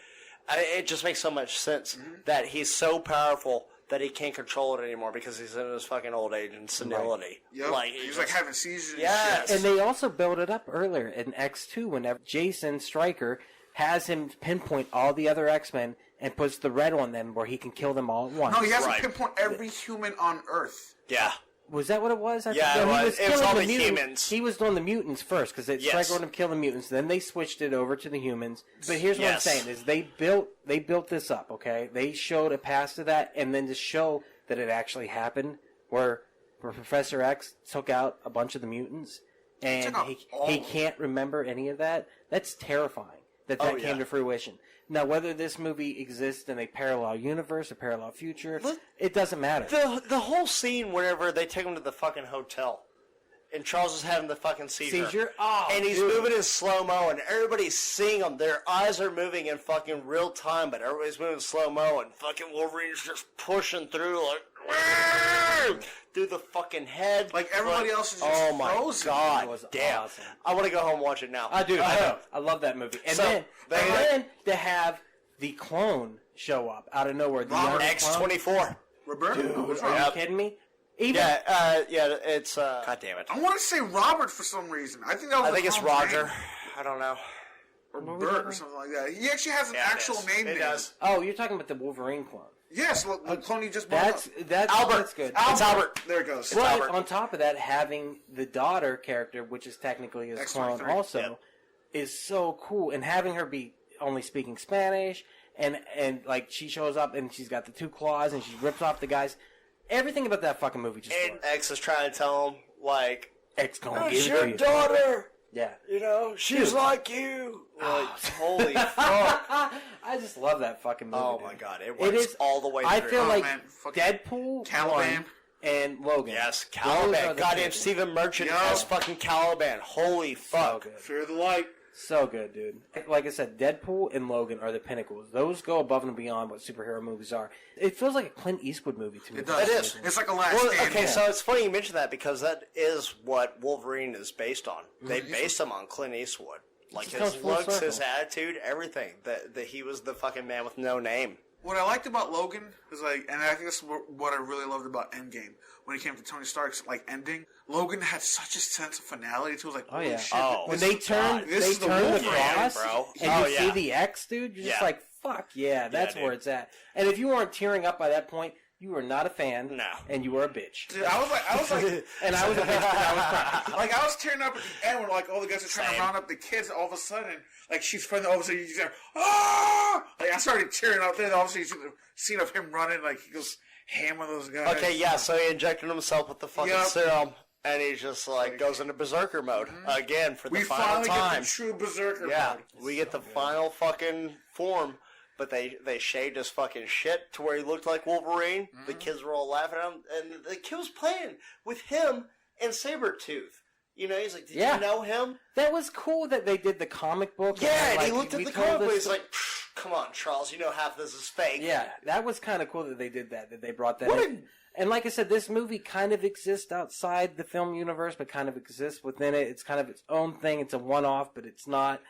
it just makes so much sense that he's so powerful that he can't control it anymore because he's in his fucking old age and senility. Right. Yep. He's like having seizures. Yes. And they also build it up earlier in X2 whenever Jason Stryker has him pinpoint all the other X-Men and puts the red on them where he can kill them all at once. No, he has to pinpoint every human on Earth. Yeah. Was that what it was? It was. It was all the humans. He was doing the mutants first because Stryker wanted to kill the mutants. Then they switched it over to the humans. But here's what I'm saying: is they built this up. Okay, they showed a pass to that, and then to show that it actually happened, where Professor X took out a bunch of the mutants, and he can't remember any of that. That's terrifying. That came to fruition. Now, whether this movie exists in a parallel universe, a parallel future, it doesn't matter. The whole scene whenever they take him to the fucking hotel, and Charles is having the fucking seizure. Oh, and he's moving in slow-mo, and everybody's seeing him. Their eyes are moving in fucking real time, but everybody's moving slow-mo, and fucking Wolverine's just pushing through through the fucking head. Like everybody else is just oh my frozen. God, It was damn. awesome. I want to go home and watch it now. I do. I know. I love that movie. And So, then to have the clone show up out of nowhere. The young clone. X-24. Roberto? Dude, are you kidding me? Even It's, God damn it. I want to say Robert for some reason. I think that was I think it's clone's Roger. name. I don't know. Or Bert or something like that. He actually has an actual name. It does. Oh, you're talking about the Wolverine clone. Yes, the clone he just brought That's up. That's good. It's Albert. There it goes. But Albert. on top of that, having the daughter character, which is technically his clone X-23. also, is so cool. And having her be only speaking Spanish, and like she shows up and she's got the two claws and she rips off the guys. Everything about that fucking movie just And works. X is trying to tell him, like, X gonna it's give it to your you. daughter. Yeah. You know, she's like you. Like, holy fuck. I just love that fucking movie. Oh dude. my God, it works all the way through. I feel Oh, like man, fucking Deadpool, Caliban. 1, and Logan. Yes, Those are Caliban. the Goddamn two. Stephen Merchant Yo. as fucking Caliban. Holy So fuck. good. Fear the light. So good, dude. Like I said, Deadpool and Logan are the pinnacles. Those go above and beyond what superhero movies are. It feels like a Clint Eastwood movie to me. It does. It is. It's like a last Well, stand. okay, so it's funny you mention that because that is what Wolverine is based on. They based him on Clint Eastwood. Like just goes his full looks, circle. his attitude, everything. That he was the fucking man with no name. What I liked about Logan is like, and I think that's what I really loved about Endgame. When it came to Tony Stark's like ending, Logan had such a sense of finality to it. Like, holy shit! Oh. When this they is- turn, this they is the turn the Wolverine, cross, bro. and Oh, you yeah. see the X, dude. You're just Yeah. like, fuck yeah, that's dude. where it's at. And if you weren't tearing up by that point, you were not a fan. No. And you were a bitch. Dude, I was like, And I was a bitch because I was crying. like I was tearing up at the end when like all the guys are trying Same. to round up the kids. All of a sudden, like she's friendly. All of a sudden, you just hear, ah! Like I started tearing up there. Then all of a sudden, you see the scene of him running. Like he goes ham on those guys. Okay, yeah, so he injected himself with the fucking Yep. serum, and he just, like, goes into berserker mode again for the We final finally time. get the true berserker. Yeah, mode. we get the final fucking form, but they shaved his fucking shit to where he looked like Wolverine. The kids were all laughing at him, and the kid was playing with him and Sabretooth. You know, he's like, did Yeah. you know him? That was cool that they did the comic book. Yeah, and like, he looked at we the told comic book, this- he's like, come on, Charles, you know half this is fake. Yeah, that was kind of cool that they did that. That they brought that What in. And like I said, this movie kind of exists outside the film universe, but kind of exists within it. It's kind of its own thing. It's a one-off, but it's not.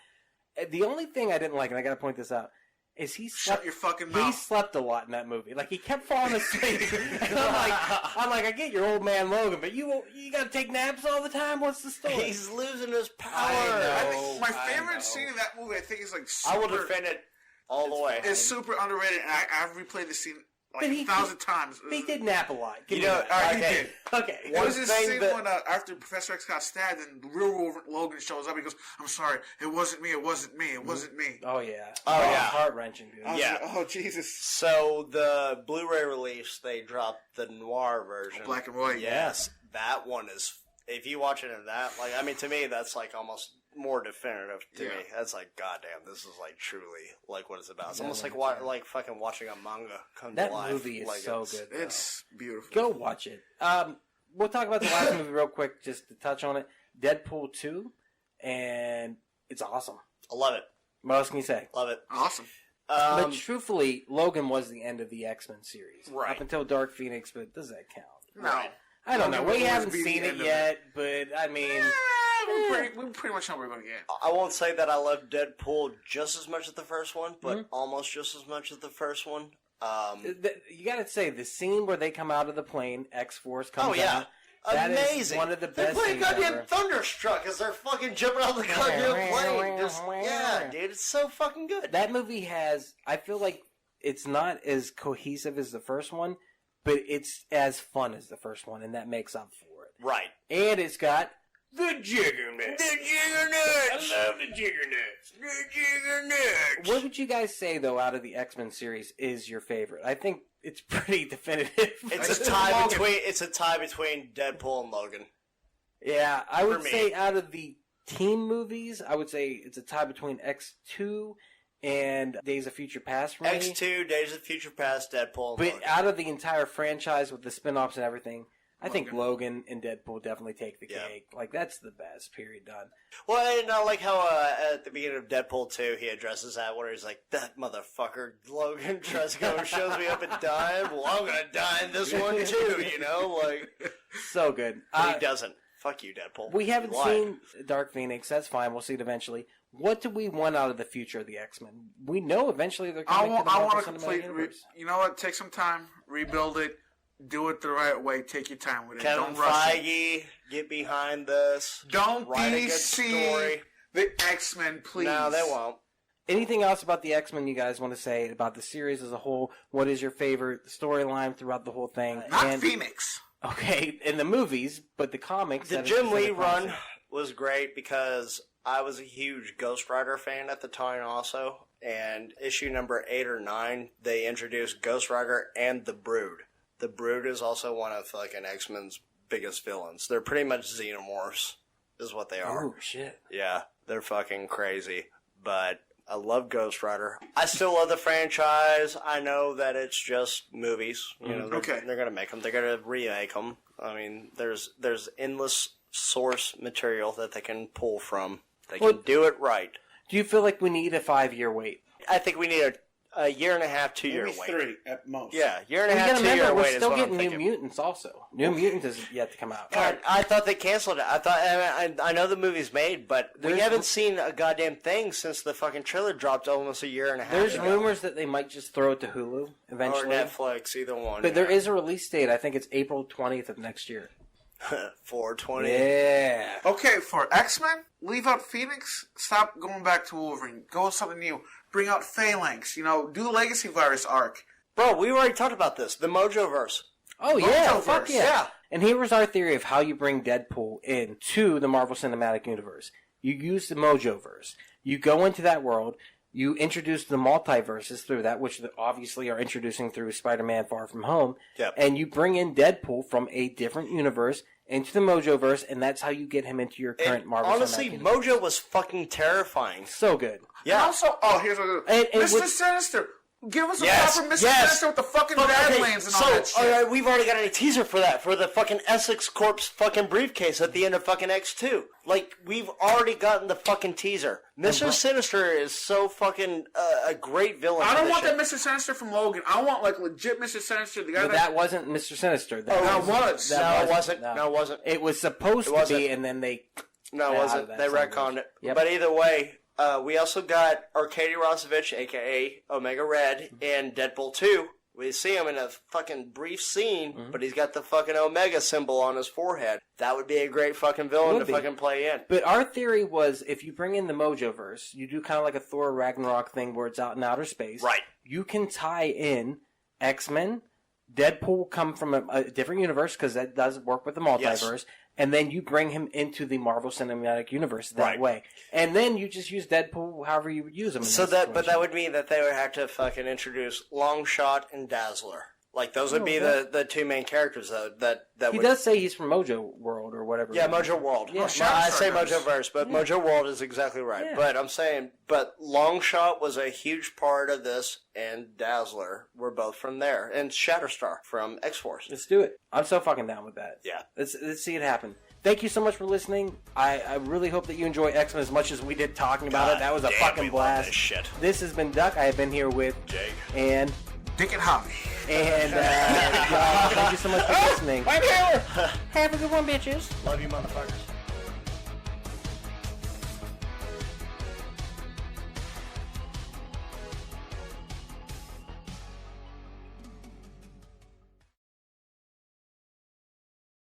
The only thing I didn't like, and I got to point this out, is he slept. Shut your fucking He mouth. slept a lot in that movie. Like he kept falling asleep. And I'm like, I get your old man Logan, but you got to take naps all the time. What's the story? He's losing his power. I think my favorite scene in that movie, I think, is like super, I will defend it all the way. It's super underrated, and I've replayed the scene like 1,000 times. He did nap a lot. You know, He did. Okay. It was this scene when after Professor X got stabbed and the real Logan shows up. He goes, "I'm sorry, it wasn't me. It wasn't me. It wasn't me." Oh yeah. Heart wrenching, dude. Yeah. Oh Jesus. So the Blu-ray release, they dropped the noir version, Black and white. Yes, that one is. If you watch it in that, like, I mean, to me, that's like almost more definitive to me. That's like, goddamn, this is like truly like what it's about. It's almost like fucking watching a manga come to life. That movie is like, so good. It's beautiful. Go watch it. We'll talk about the last movie real quick, just to touch on it. Deadpool 2, and it's awesome. I love it. What else can you say? Love it. Awesome. But truthfully, Logan was the end of the X-Men series. Right. Up until Dark Phoenix, but does that count? No. I don't know. Logan We will haven't always be seen the it end of yet, but I mean... We pretty much know what we're going to get. I won't say that I love Deadpool just as much as the first one, but almost just as much as the first one. You gotta say, the scene where they come out of the plane, X-Force comes out. That amazing. is one of the They're best playing scenes goddamn ever. Thunderstruck as they're fucking jumping out of the goddamn plane. Yeah, dude, it's so fucking good. That movie has, I feel like it's not as cohesive as the first one, but it's as fun as the first one, and that makes up for it. Right. And it's got the Jiggernuts. The Jiggernuts! I love the Jiggernuts. The Jiggernuts! What would you guys say, though, out of the X-Men series is your favorite? I think it's pretty definitive. It's a tie between Deadpool and Logan. Yeah, I would For me. say out of the team movies, I would say it's a tie between X2 and Days of Future Past for me. X2, Days of Future Past, Deadpool, and But Logan. out of the entire franchise with the spin-offs and everything, I think Logan and Deadpool definitely take the cake. Like, that's the best, period, done. Well, and I like how at the beginning of Deadpool 2, he addresses that where he's like, that motherfucker Logan tries to go and shows me up and dying. Well, I'm going to die in this one too, you know? Like, So good. but he doesn't. Fuck you, Deadpool. We haven't You lied. seen Dark Phoenix. That's fine. We'll see it eventually. What do we want out of the future of the X-Men? We know eventually they're I coming to the want Marvel to Cinematic complete. Universe. You know what? Take some time, rebuild it, do it the right way. Take your time with it. Kevin Don't rush it. Feige, get behind this. Don't Write a good DC story. the X-Men, please. No, they won't. Anything else about the X-Men you guys want to say about the series as a whole? What is your favorite storyline throughout the whole thing? Not Phoenix. Okay, in the movies, but the comics. The that is Jim Lee specific run concept. was great because I was a huge Ghost Rider fan at the time also. And issue number 8 or 9, they introduced Ghost Rider and the Brood. The Brood is also one of fucking X-Men's biggest villains. They're pretty much xenomorphs, is what they are. Oh, shit. Yeah, they're fucking crazy. But I love Ghost Rider. I still love the franchise. I know that it's just movies. You know, they're going to make them. They're going to remake them. I mean, there's endless source material that they can pull from. They can do it right. Do you feel like we need a 5-year wait? I think we need a year and a half, 2 year Maybe wait. 3 at most. Yeah, year and a You half, gotta 2 year remember, wait we're is still what I'm getting New thinking. Mutants also. New Mutants is yet to come out. God, I thought they canceled it. I know the movie's made, but we haven't seen a goddamn thing since the fucking trailer dropped almost a year and a half There's ago. rumors that they might just throw it to Hulu Or eventually. Netflix, either one. But there is a release date. I think it's April 20th of next year. 420. Yeah. Okay, for X-Men, leave out Phoenix. Stop going back to Wolverine. Go with something new. Bring out Phalanx. You know, do the Legacy Virus arc. Bro, we already talked about this. The Mojoverse. Oh, yeah. Mojoverse. Fuck yeah. Yeah. And here was our theory of how you bring Deadpool into the Marvel Cinematic Universe. You use the Mojoverse. You go into that world. You introduce the multiverses through that, which they obviously are introducing through Spider-Man Far From Home. Yep. And you bring in Deadpool from a different universe into the Mojoverse, and that's how you get him into your current And Marvel honestly, Cinematic Universe. Mojo was fucking terrifying. So good. And also, here's what And Mr. with- Sinister. Give us a Yes, proper Mr. yes. Sinister with the fucking Okay, Badlands and all that shit. alright, we've already got a teaser for that, for the fucking Essex Corpse fucking briefcase at the end of fucking X2. Like, we've already gotten the fucking teaser. Mr. Sinister is so fucking a great villain. I don't for want this that Mr. Sinister from Logan. I want, like, legit Mr. Sinister. The guy But that wasn't Mr. Sinister. That that was. shit. No, it wasn't. No, it wasn't. It was supposed to wasn't. be, and then they... No, it Yeah, wasn't. that They sounds retconned good. it. Yep. But either way, we also got Arkady Rosovich, a.k.a. Omega Red, in Deadpool 2. We see him in a fucking brief scene, but he's got the fucking Omega symbol on his forehead. That would be a great fucking villain to fucking play in. But our theory was, if you bring in the Mojoverse, you do kind of like a Thor Ragnarok thing where it's out in outer space. Right. You can tie in X-Men, Deadpool come from a different universe because that does work with the multiverse, and then you bring him into the Marvel Cinematic Universe that way. And then you just use Deadpool however you would use him. But that would mean that they would have to fucking introduce Longshot and Dazzler. Like, those would be the two main characters, though. He does say he's from Mojo World or whatever. Yeah, Mojo World. Yeah. I say Mojoverse, but Mojo World is exactly right. Yeah. But I'm saying, Longshot was a huge part of this, and Dazzler were both from there. And Shatterstar from X-Force. Let's do it. I'm so fucking down with that. Yeah. Let's see it happen. Thank you so much for listening. I really hope that you enjoy X-Men as much as we did talking about it. That was a fucking blast. This shit. This has been Duck. I have been here with Jake and Dick and Javi. And y'all, thank you so much for listening. I'm here. Have a good one, bitches. Love you, motherfuckers.